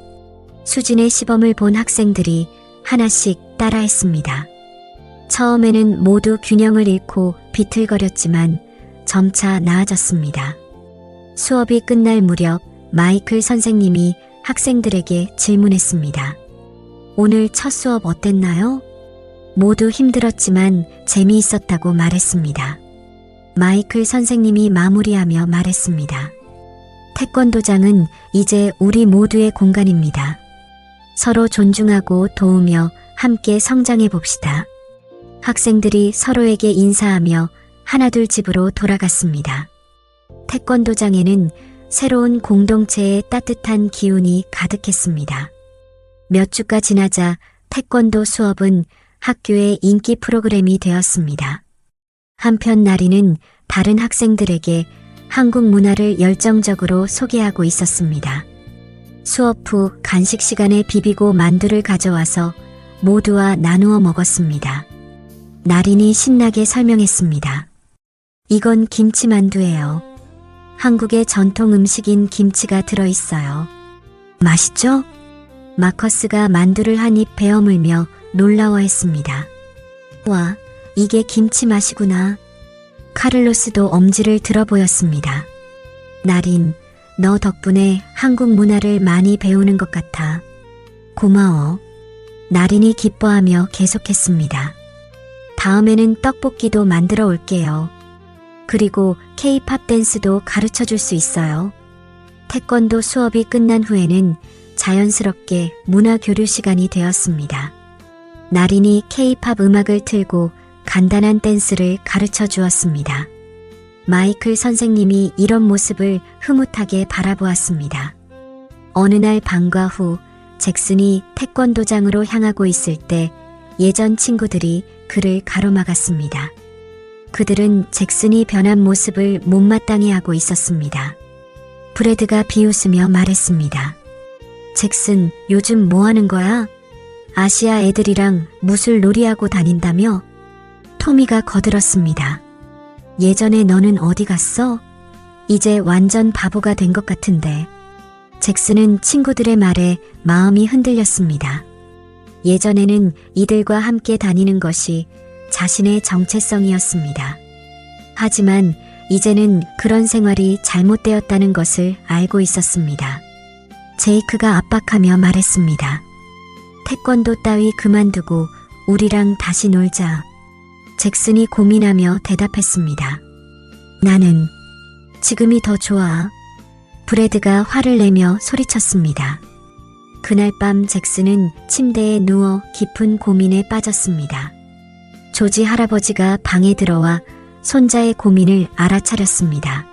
수진의 시범을 본 학생들이 하나씩 따라했습니다. 처음에는 모두 균형을 잃고 비틀거렸지만 점차 나아졌습니다. 수업이 끝날 무렵 마이클 선생님이 학생들에게 질문했습니다. 오늘 첫 수업 어땠나요? 모두 힘들었지만 재미있었다고 말했습니다. 마이클 선생님이 마무리하며 말했습니다. 태권도장은 이제 우리 모두의 공간입니다. 서로 존중하고 도우며 함께 성장해 봅시다. 학생들이 서로에게 인사하며 하나둘 집으로 돌아갔습니다. 태권도장에는 새로운 공동체의 따뜻한 기운이 가득했습니다. 몇 주가 지나자 태권도 수업은 학교의 인기 프로그램이 되었습니다. 한편 나리는 다른 학생들에게 한국 문화를 열정적으로 소개하고 있었습니다. 수업 후 간식 시간에 비비고 만두를 가져와서 모두와 나누어 먹었습니다. 나린이 신나게 설명했습니다. 이건 김치만두예요. 한국의 전통 음식인 김치가 들어있어요. 맛있죠? 마커스가 만두를 한 입 베어물며 놀라워했습니다. 와, 이게 김치 맛이구나. 카를로스도 엄지를 들어 보였습니다. 나린, 너 덕분에 한국 문화를 많이 배우는 것 같아. 고마워. 나린이 기뻐하며 계속했습니다. 다음에는 떡볶이도 만들어 올게요. 그리고 K-팝 댄스도 가르쳐 줄 수 있어요. 태권도 수업이 끝난 후에는 자연스럽게 문화 교류 시간이 되었습니다. 나린이 K-팝 음악을 틀고 간단한 댄스를 가르쳐 주었습니다. 마이클 선생님이 이런 모습을 흐뭇하게 바라보았습니다. 어느 날 방과 후 잭슨이 태권도장으로 향하고 있을 때 예전 친구들이 그를 가로막았습니다. 그들은 잭슨이 변한 모습을 못마땅해 하고 있었습니다. 브래드가 비웃으며 말했습니다. 잭슨, 요즘 뭐 하는 거야? 아시아 애들이랑 무술 놀이하고 다닌다며? 토미가 거들었습니다. 예전에 너는 어디 갔어? 이제 완전 바보가 된 것 같은데. 잭슨은 친구들의 말에 마음이 흔들렸습니다. 예전에는 이들과 함께 다니는 것이 자신의 정체성이었습니다. 하지만 이제는 그런 생활이 잘못되었다는 것을 알고 있었습니다. 제이크가 압박하며 말했습니다. 태권도 따위 그만두고 우리랑 다시 놀자. 잭슨이 고민하며 대답했습니다. 나는 지금이 더 좋아. 브래드가 화를 내며 소리쳤습니다. 그날 밤 잭슨은 침대에 누워 깊은 고민에 빠졌습니다. 조지 할아버지가 방에 들어와 손자의 고민을 알아차렸습니다.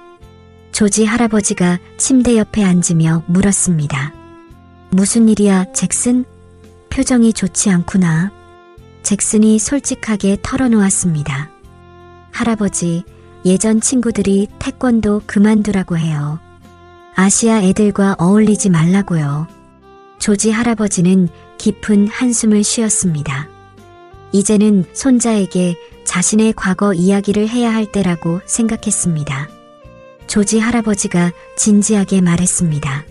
조지 할아버지가 침대 옆에 앉으며 물었습니다. 무슨 일이야, 잭슨? 표정이 좋지 않구나. 잭슨이 솔직하게 털어놓았습니다. 할아버지, 예전 친구들이 태권도 그만두라고 해요. 아시아 애들과 어울리지 말라고요. 조지 할아버지는 깊은 한숨을 쉬었습니다. 이제는 손자에게 자신의 과거 이야기를 해야 할 때라고 생각했습니다. 조지 할아버지가 진지하게 말했습니다.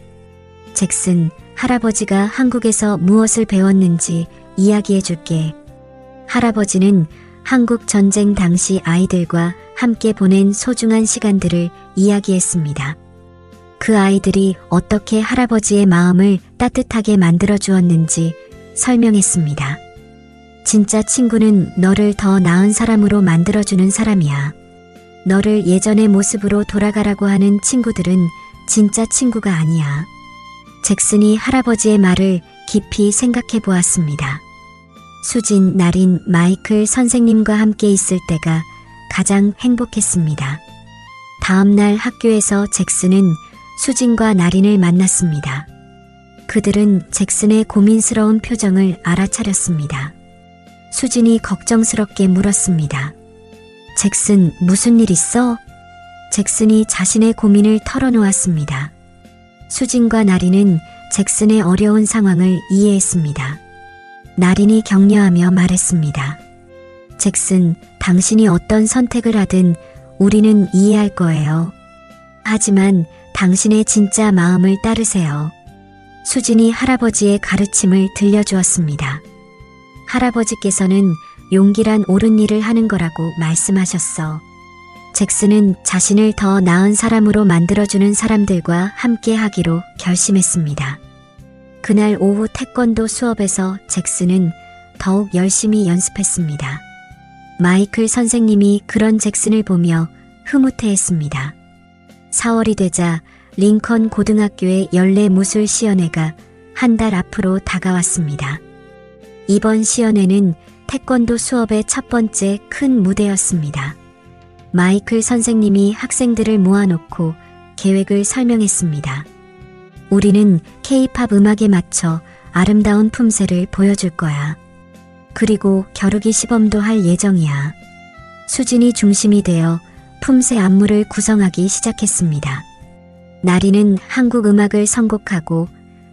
잭슨, 할아버지가 한국에서 무엇을 배웠는지 이야기해 줄게. 할아버지는 한국 전쟁 당시 아이들과 함께 보낸 소중한 시간들을 이야기했습니다. 그 아이들이 어떻게 할아버지의 마음을 따뜻하게 만들어 주었는지 설명했습니다. 진짜 친구는 너를 더 나은 사람으로 만들어주는 사람이야. 너를 예전의 모습으로 돌아가라고 하는 친구들은 진짜 친구가 아니야. 잭슨이 할아버지의 말을 깊이 생각해 보았습니다. 수진, 나린, 마이클 선생님과 함께 있을 때가 가장 행복했습니다. 다음 날 학교에서 잭슨은 수진과 나린을 만났습니다. 그들은 잭슨의 고민스러운 표정을 알아차렸습니다. 수진이 걱정스럽게 물었습니다. 잭슨, 무슨 일 있어? 잭슨이 자신의 고민을 털어놓았습니다. 수진과 나린은 잭슨의 어려운 상황을 이해했습니다. 나린이 격려하며 말했습니다. 잭슨, 당신이 어떤 선택을 하든 우리는 이해할 거예요. 하지만 당신의 진짜 마음을 따르세요. 수진이 할아버지의 가르침을 들려주었습니다. 할아버지께서는 용기란 옳은 일을 하는 거라고 말씀하셨어. 잭슨은 자신을 더 나은 사람으로 만들어주는 사람들과 함께 하기로 결심했습니다. 그날 오후 태권도 수업에서 잭슨은 더욱 열심히 연습했습니다. 마이클 선생님이 그런 잭슨을 보며 흐뭇해했습니다. 4월이 되자 링컨 고등학교의 연례 무술 시연회가 한 달 앞으로 다가왔습니다. 이번 시연회는 태권도 수업의 첫 번째 큰 무대였습니다. 마이클 선생님이 학생들을 모아놓고 계획을 설명했습니다. 우리는 K-팝 음악에 맞춰 아름다운 품새를 보여줄 거야. 그리고 겨루기 시범도 할 예정이야. 수진이 중심이 되어 품새 안무를 구성하기 시작했습니다. 나리는 한국 음악을 선곡하고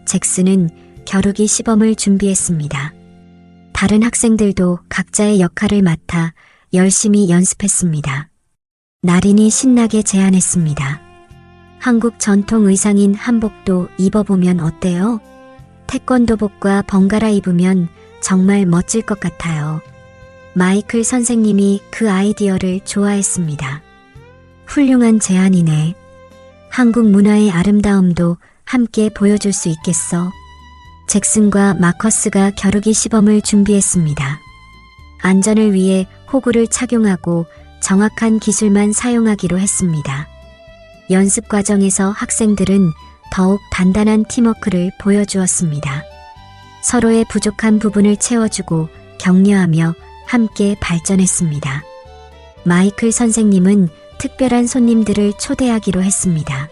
잭슨은 겨루기 시범을 준비했습니다. 다른 학생들도 각자의 역할을 맡아 열심히 연습했습니다. 나린이 신나게 제안했습니다. 한국 전통 의상인 한복도 입어보면 어때요? 태권도복과 번갈아 입으면 정말 멋질 것 같아요. 마이클 선생님이 그 아이디어를 좋아했습니다. 훌륭한 제안이네. 한국 문화의 아름다움도 함께 보여줄 수 있겠어. 잭슨과 마커스가 겨루기 시범을 준비했습니다. 안전을 위해 호구를 착용하고 정확한 기술만 사용하기로 했습니다. 연습 과정에서 학생들은 더욱 단단한 팀워크를 보여주었습니다. 서로의 부족한 부분을 채워주고 격려하며 함께 발전했습니다. 마이클 선생님은 특별한 손님들을 초대하기로 했습니다.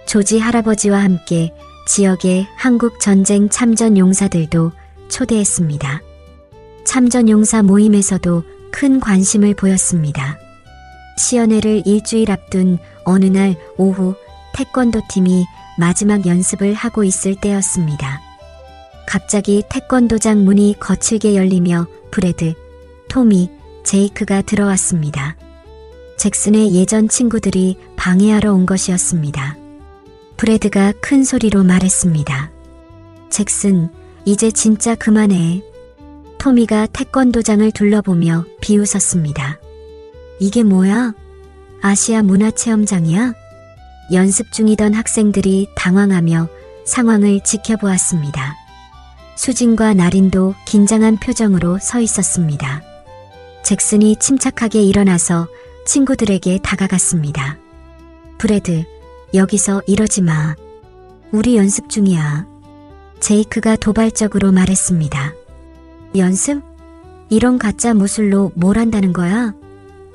조지 할아버지와 함께 지역의 한국 전쟁 참전 용사들도 초대했습니다. 참전 용사 모임에서도 큰 관심을 보였습니다. 시연회를 일주일 앞둔 어느 날 오후 태권도 팀이 마지막 연습을 하고 있을 때였습니다. 갑자기 태권도장 문이 거칠게 열리며 브래드, 토미, 제이크가 들어왔습니다. 잭슨의 예전 친구들이 방해하러 온 것이었습니다. 브래드가 큰 소리로 말했습니다. 잭슨, 이제 진짜 그만해. 토미가 태권도장을 둘러보며 비웃었습니다. 이게 뭐야? 아시아 문화체험장이야? 연습 중이던 학생들이 당황하며 상황을 지켜보았습니다. 수진과 나린도 긴장한 표정으로 서 있었습니다. 잭슨이 침착하게 일어나서 친구들에게 다가갔습니다. 브래드, 여기서 이러지 마. 우리 연습 중이야. 제이크가 도발적으로 말했습니다. 연습? 이런 가짜 무술로 뭘 한다는 거야?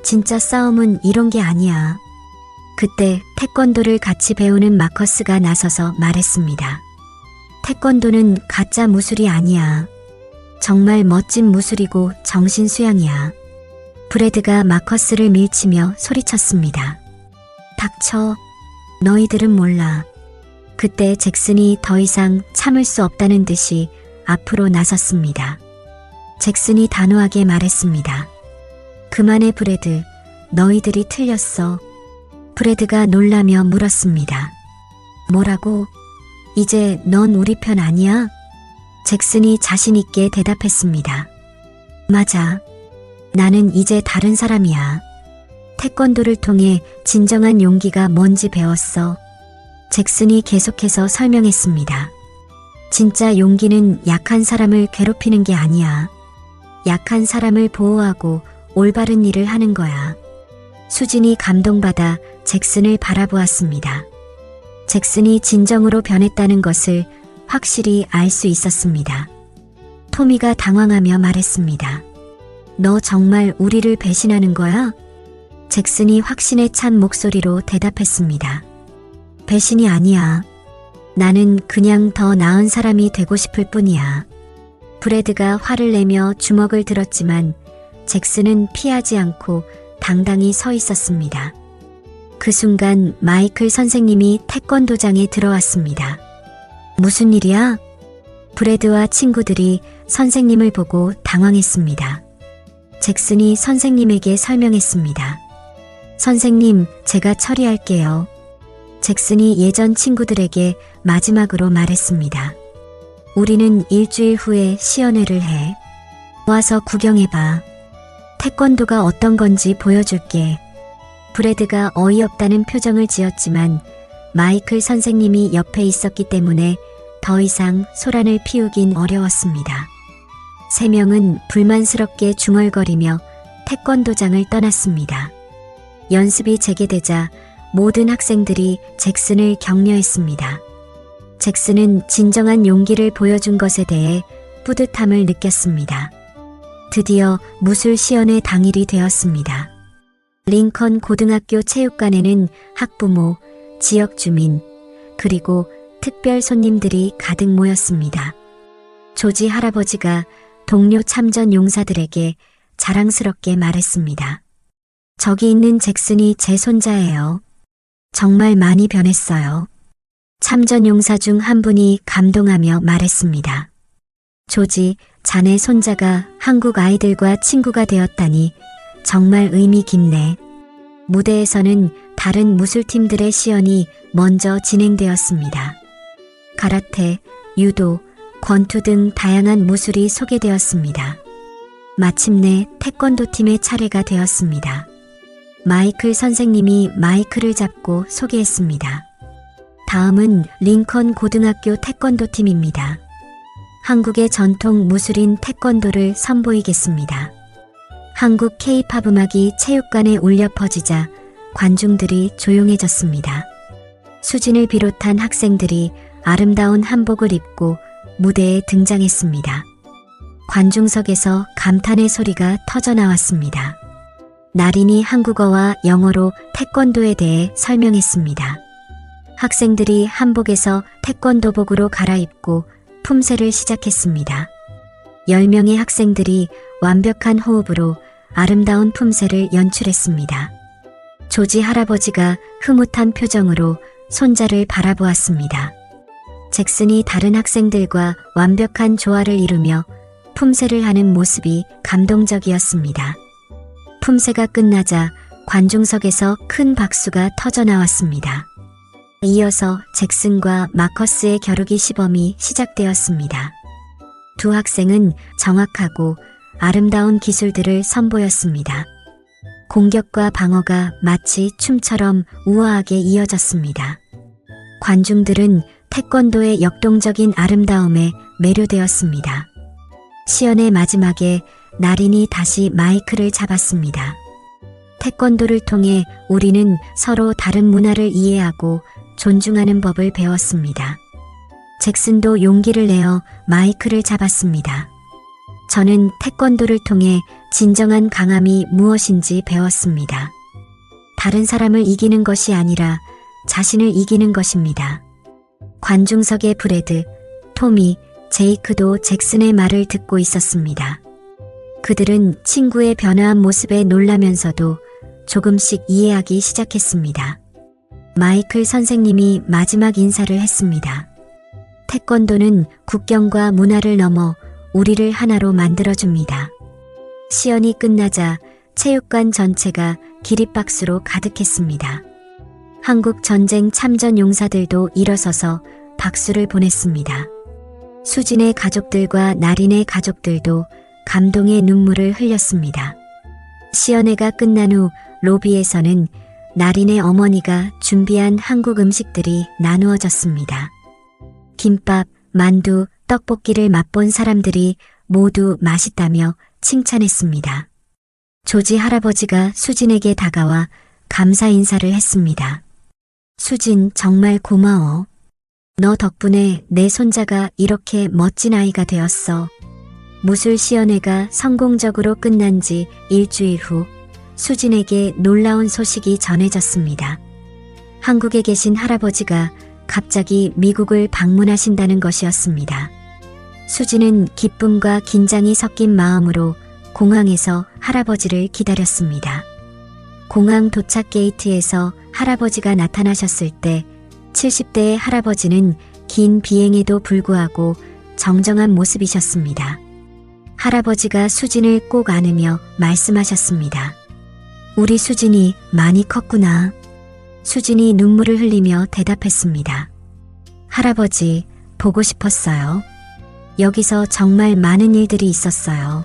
진짜 싸움은 이런 게 아니야. 그때 태권도를 같이 배우는 마커스가 나서서 말했습니다. 태권도는 가짜 무술이 아니야. 정말 멋진 무술이고 정신 수양이야. 브래드가 마커스를 밀치며 소리쳤습니다. 닥쳐. 너희들은 몰라. 그때 잭슨이 더 이상 참을 수 없다는 듯이 앞으로 나섰습니다. 잭슨이 단호하게 말했습니다. 그만해 브래드. 너희들이 틀렸어. 브래드가 놀라며 물었습니다. 뭐라고? 이제 넌 우리 편 아니야? 잭슨이 자신 있게 대답했습니다. 맞아. 나는 이제 다른 사람이야. 태권도를 통해 진정한 용기가 뭔지 배웠어. 잭슨이 계속해서 설명했습니다. 진짜 용기는 약한 사람을 괴롭히는 게 아니야. 약한 사람을 보호하고 올바른 일을 하는 거야. 수진이 감동받아 잭슨을 바라보았습니다. 잭슨이 진정으로 변했다는 것을 확실히 알 수 있었습니다. 토미가 당황하며 말했습니다. 너 정말 우리를 배신하는 거야? 잭슨이 확신에 찬 목소리로 대답했습니다. 배신이 아니야. 나는 그냥 더 나은 사람이 되고 싶을 뿐이야. 브래드가 화를 내며 주먹을 들었지만 잭슨은 피하지 않고 당당히 서 있었습니다. 그 순간 마이클 선생님이 태권도장에 들어왔습니다. 무슨 일이야? 브래드와 친구들이 선생님을 보고 당황했습니다. 잭슨이 선생님에게 설명했습니다. 선생님, 제가 처리할게요. 잭슨이 예전 친구들에게 마지막으로 말했습니다. 우리는 일주일 후에 시연회를 해. 와서 구경해봐. 태권도가 어떤 건지 보여줄게. 브래드가 어이없다는 표정을 지었지만 마이클 선생님이 옆에 있었기 때문에 더 이상 소란을 피우긴 어려웠습니다. 세 명은 불만스럽게 중얼거리며 태권도장을 떠났습니다. 연습이 재개되자 모든 학생들이 잭슨을 격려했습니다. 잭슨은 진정한 용기를 보여준 것에 대해 뿌듯함을 느꼈습니다. 드디어 무술 시연회 당일이 되었습니다. 링컨 고등학교 체육관에는 학부모, 지역 주민, 그리고 특별 손님들이 가득 모였습니다. 조지 할아버지가 동료 참전 용사들에게 자랑스럽게 말했습니다. 저기 있는 잭슨이 제 손자예요. 정말 많이 변했어요. 참전 용사 중 한 분이 감동하며 말했습니다. 조지, 자네 손자가 한국 아이들과 친구가 되었다니 정말 의미 깊네. 무대에서는 다른 무술팀들의 시연이 먼저 진행되었습니다. 가라테, 유도, 권투 등 다양한 무술이 소개되었습니다. 마침내 태권도 팀의 차례가 되었습니다. 마이클 선생님이 마이크를 잡고 소개했습니다. 다음은 링컨 고등학교 태권도 팀입니다. 한국의 전통 무술인 태권도를 선보이겠습니다. 한국 K-팝 음악이 체육관에 울려 퍼지자 관중들이 조용해졌습니다. 수진을 비롯한 학생들이 아름다운 한복을 입고 무대에 등장했습니다. 관중석에서 감탄의 소리가 터져나왔습니다. 나린이 한국어와 영어로 태권도에 대해 설명했습니다. 학생들이 한복에서 태권도복으로 갈아입고 품새를 시작했습니다. 10명의 학생들이 완벽한 호흡으로 아름다운 품새를 연출했습니다. 조지 할아버지가 흐뭇한 표정으로 손자를 바라보았습니다. 잭슨이 다른 학생들과 완벽한 조화를 이루며 품새를 하는 모습이 감동적이었습니다. 품새가 끝나자 관중석에서 큰 박수가 터져나왔습니다. 이어서 잭슨과 마커스의 겨루기 시범이 시작되었습니다. 두 학생은 정확하고 아름다운 기술들을 선보였습니다. 공격과 방어가 마치 춤처럼 우아하게 이어졌습니다. 관중들은 태권도의 역동적인 아름다움에 매료되었습니다. 시연의 마지막에 나린이 다시 마이크를 잡았습니다. 태권도를 통해 우리는 서로 다른 문화를 이해하고 존중하는 법을 배웠습니다. 잭슨도 용기를 내어 마이크를 잡았습니다. 저는 태권도를 통해 진정한 강함이 무엇인지 배웠습니다. 다른 사람을 이기는 것이 아니라 자신을 이기는 것입니다. 관중석의 브래드, 토미, 제이크도 잭슨의 말을 듣고 있었습니다. 그들은 친구의 변화한 모습에 놀라면서도 조금씩 이해하기 시작했습니다. 마이클 선생님이 마지막 인사를 했습니다. 태권도는 국경과 문화를 넘어 우리를 하나로 만들어줍니다. 시연이 끝나자 체육관 전체가 기립박수로 가득했습니다. 한국 전쟁 참전 용사들도 일어서서 박수를 보냈습니다. 수진의 가족들과 나린의 가족들도 감동의 눈물을 흘렸습니다. 시연회가 끝난 후 로비에서는 나린의 어머니가 준비한 한국 음식들이 나누어졌습니다. 김밥, 만두, 떡볶이를 맛본 사람들이 모두 맛있다며 칭찬했습니다. 조지 할아버지가 수진에게 다가와 감사 인사를 했습니다. 수진, 정말 고마워. 너 덕분에 내 손자가 이렇게 멋진 아이가 되었어. 무술 시연회가 성공적으로 끝난 지 일주일 후 수진에게 놀라운 소식이 전해졌습니다. 한국에 계신 할아버지가 갑자기 미국을 방문하신다는 것이었습니다. 수진은 기쁨과 긴장이 섞인 마음으로 공항에서 할아버지를 기다렸습니다. 공항 도착 게이트에서 할아버지가 나타나셨을 때 70대의 할아버지는 긴 비행에도 불구하고 정정한 모습이셨습니다. 할아버지가 수진을 꼭 안으며 말씀하셨습니다. 우리 수진이 많이 컸구나. 수진이 눈물을 흘리며 대답했습니다. 할아버지, 보고 싶었어요. 여기서 정말 많은 일들이 있었어요.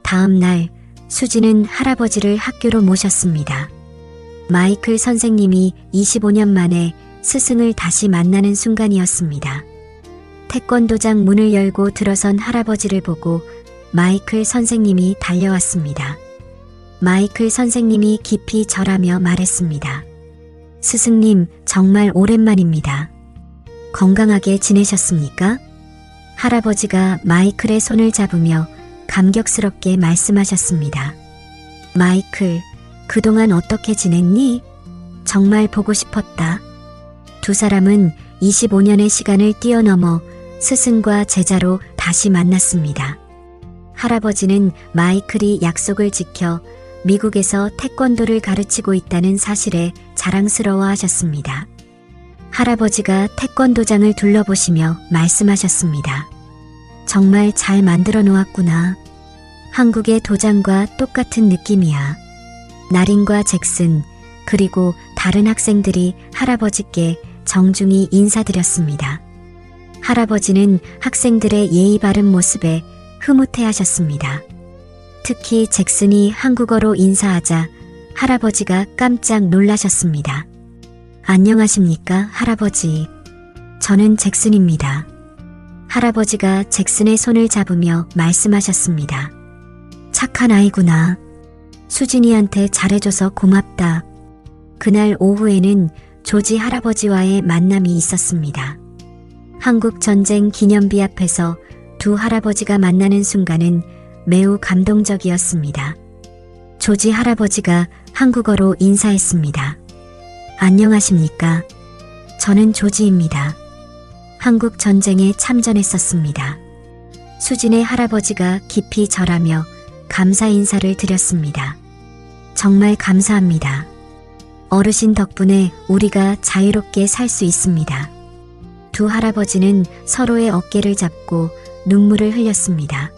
다음 날 수진은 할아버지를 학교로 모셨습니다. 마이클 선생님이 25년 만에 스승을 다시 만나는 순간이었습니다. 태권도장 문을 열고 들어선 할아버지를 보고 마이클 선생님이 달려왔습니다. 마이클 선생님이 깊이 절하며 말했습니다. 스승님, 정말 오랜만입니다. 건강하게 지내셨습니까? 할아버지가 마이클의 손을 잡으며 감격스럽게 말씀하셨습니다. 마이클, 그동안 어떻게 지냈니? 정말 보고 싶었다. 두 사람은 25년의 시간을 뛰어넘어 스승과 제자로 다시 만났습니다. 할아버지는 마이클이 약속을 지켜 미국에서 태권도를 가르치고 있다는 사실에 자랑스러워 하셨습니다. 할아버지가 태권도장을 둘러보시며 말씀하셨습니다. 정말 잘 만들어 놓았구나. 한국의 도장과 똑같은 느낌이야. 나린과 잭슨, 그리고 다른 학생들이 할아버지께 정중히 인사드렸습니다. 할아버지는 학생들의 예의 바른 모습에 흐뭇해 하셨습니다. 특히 잭슨이 한국어로 인사하자 할아버지가 깜짝 놀라셨습니다. 안녕하십니까, 할아버지. 저는 잭슨입니다. 할아버지가 잭슨의 손을 잡으며 말씀하셨습니다. 착한 아이구나. 수진이한테 잘해줘서 고맙다. 그날 오후에는 조지 할아버지와의 만남이 있었습니다. 한국전쟁 기념비 앞에서 두 할아버지가 만나는 순간은 매우 감동적이었습니다. 조지 할아버지가 한국어로 인사했습니다. 안녕하십니까. 저는 조지입니다. 한국전쟁에 참전했었습니다. 수진의 할아버지가 깊이 절하며 감사 인사를 드렸습니다. 정말 감사합니다. 어르신 덕분에 우리가 자유롭게 살 수 있습니다. 두 할아버지는 서로의 어깨를 잡고 눈물을 흘렸습니다.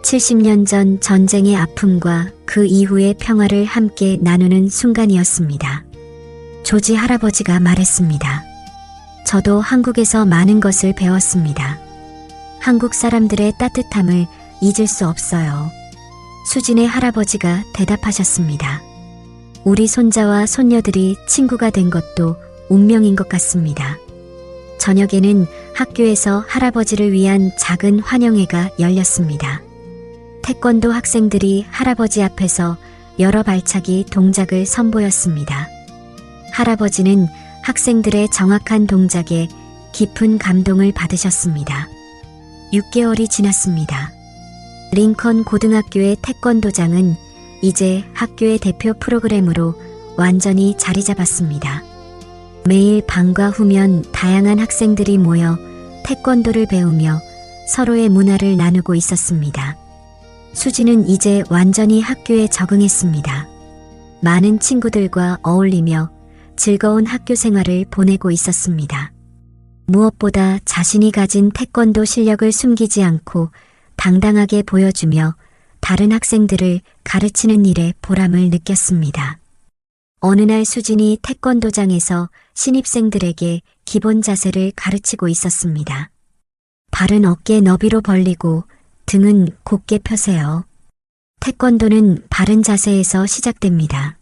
70년 전 전쟁의 아픔과 그 이후의 평화를 함께 나누는 순간이었습니다. 조지 할아버지가 말했습니다. 저도 한국에서 많은 것을 배웠습니다. 한국 사람들의 따뜻함을 잊을 수 없어요. 수진의 할아버지가 대답하셨습니다. 우리 손자와 손녀들이 친구가 된 것도 운명인 것 같습니다. 저녁에는 학교에서 할아버지를 위한 작은 환영회가 열렸습니다. 태권도 학생들이 할아버지 앞에서 여러 발차기 동작을 선보였습니다. 할아버지는 학생들의 정확한 동작에 깊은 감동을 받으셨습니다. 6개월이 지났습니다. 링컨 고등학교의 태권도장은 이제 학교의 대표 프로그램으로 완전히 자리 잡았습니다. 매일 방과 후면 다양한 학생들이 모여 태권도를 배우며 서로의 문화를 나누고 있었습니다. 수지는 이제 완전히 학교에 적응했습니다. 많은 친구들과 어울리며 즐거운 학교 생활을 보내고 있었습니다. 무엇보다 자신이 가진 태권도 실력을 숨기지 않고 당당하게 보여주며 다른 학생들을 가르치는 일에 보람을 느꼈습니다. 어느 날 수진이 태권도장에서 신입생들에게 기본 자세를 가르치고 있었습니다. 발은 어깨 너비로 벌리고 등은 곧게 펴세요. 태권도는 바른 자세에서 시작됩니다.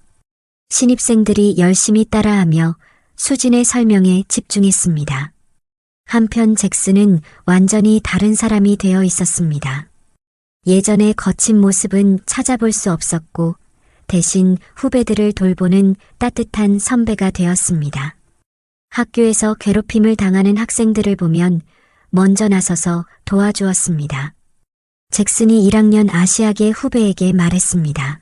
신입생들이 열심히 따라하며 수진의 설명에 집중했습니다. 한편 잭슨은 완전히 다른 사람이 되어 있었습니다. 예전의 거친 모습은 찾아볼 수 없었고 대신 후배들을 돌보는 따뜻한 선배가 되었습니다. 학교에서 괴롭힘을 당하는 학생들을 보면 먼저 나서서 도와주었습니다. 잭슨이 1학년 아시아계 후배에게 말했습니다.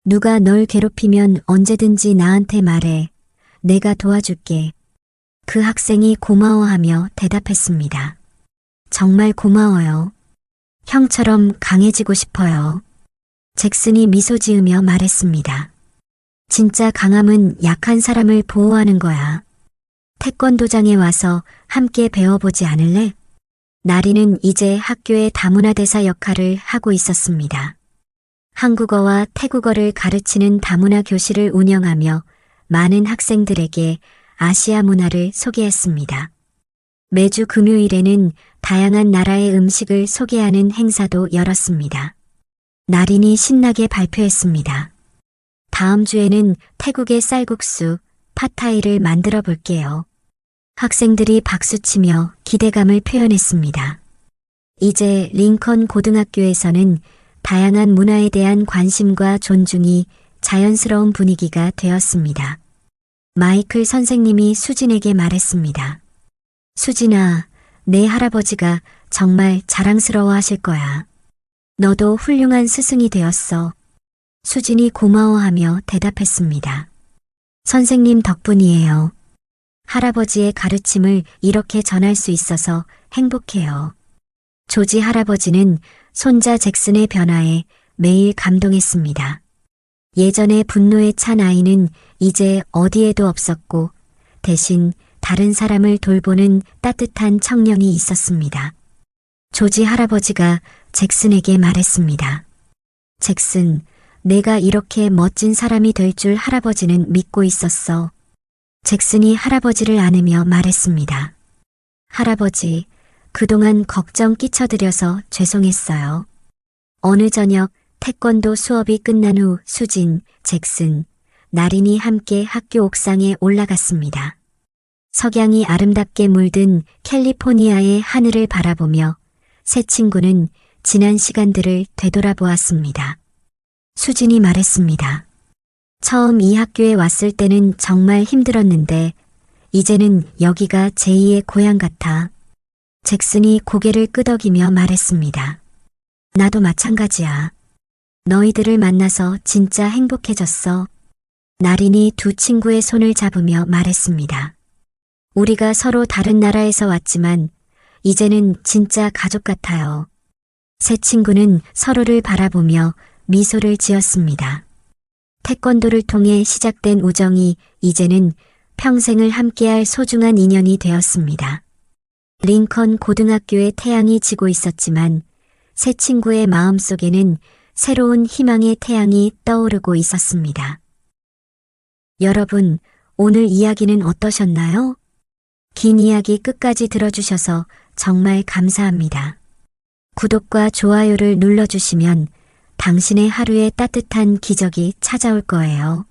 누가 널 괴롭히면 언제든지 나한테 말해. 내가 도와줄게. 그 학생이 고마워하며 대답했습니다. 정말 고마워요. 형처럼 강해지고 싶어요. 잭슨이 미소 지으며 말했습니다. 진짜 강함은 약한 사람을 보호하는 거야. 태권도장에 와서 함께 배워보지 않을래? 나리는 이제 학교의 다문화대사 역할을 하고 있었습니다. 한국어와 태국어를 가르치는 다문화 교실을 운영하며 많은 학생들에게 아시아 문화를 소개했습니다. 매주 금요일에는 다양한 나라의 음식을 소개하는 행사도 열었습니다. 나린이 신나게 발표했습니다. 다음 주에는 태국의 쌀국수, 팟타이를 만들어 볼게요. 학생들이 박수치며 기대감을 표현했습니다. 이제 링컨 고등학교에서는 다양한 문화에 대한 관심과 존중이 자연스러운 분위기가 되었습니다. 마이클 선생님이 수진에게 말했습니다. 수진아, 내 할아버지가 정말 자랑스러워 하실 거야. 너도 훌륭한 스승이 되었어. 수진이 고마워하며 대답했습니다. 선생님 덕분이에요. 할아버지의 가르침을 이렇게 전할 수 있어서 행복해요. 조지 할아버지는 손자 잭슨의 변화에 매일 감동했습니다. 예전에 분노에 찬 아이는 이제 어디에도 없었고 대신 다른 사람을 돌보는 따뜻한 청년이 있었습니다. 조지 할아버지가 잭슨에게 말했습니다. 잭슨, 내가 이렇게 멋진 사람이 될 줄 할아버지는 믿고 있었어. 잭슨이 할아버지를 안으며 말했습니다. 할아버지, 그동안 걱정 끼쳐드려서 죄송했어요. 어느 저녁 태권도 수업이 끝난 후 수진, 잭슨, 나린이 함께 학교 옥상에 올라갔습니다. 석양이 아름답게 물든 캘리포니아의 하늘을 바라보며 세 친구는 지난 시간들을 되돌아보았습니다. 수진이 말했습니다. 처음 이 학교에 왔을 때는 정말 힘들었는데 이제는 여기가 제2의 고향 같아. 잭슨이 고개를 끄덕이며 말했습니다. 나도 마찬가지야. 너희들을 만나서 진짜 행복해졌어. 나린이 두 친구의 손을 잡으며 말했습니다. 우리가 서로 다른 나라에서 왔지만 이제는 진짜 가족 같아요. 세 친구는 서로를 바라보며 미소를 지었습니다. 태권도를 통해 시작된 우정이 이제는 평생을 함께할 소중한 인연이 되었습니다. 링컨 고등학교의 태양이 지고 있었지만 세 친구의 마음속에는 새로운 희망의 태양이 떠오르고 있었습니다. 여러분, 오늘 이야기는 어떠셨나요? 긴 이야기 끝까지 들어주셔서 정말 감사합니다. 구독과 좋아요를 눌러주시면 당신의 하루에 따뜻한 기적이 찾아올 거예요.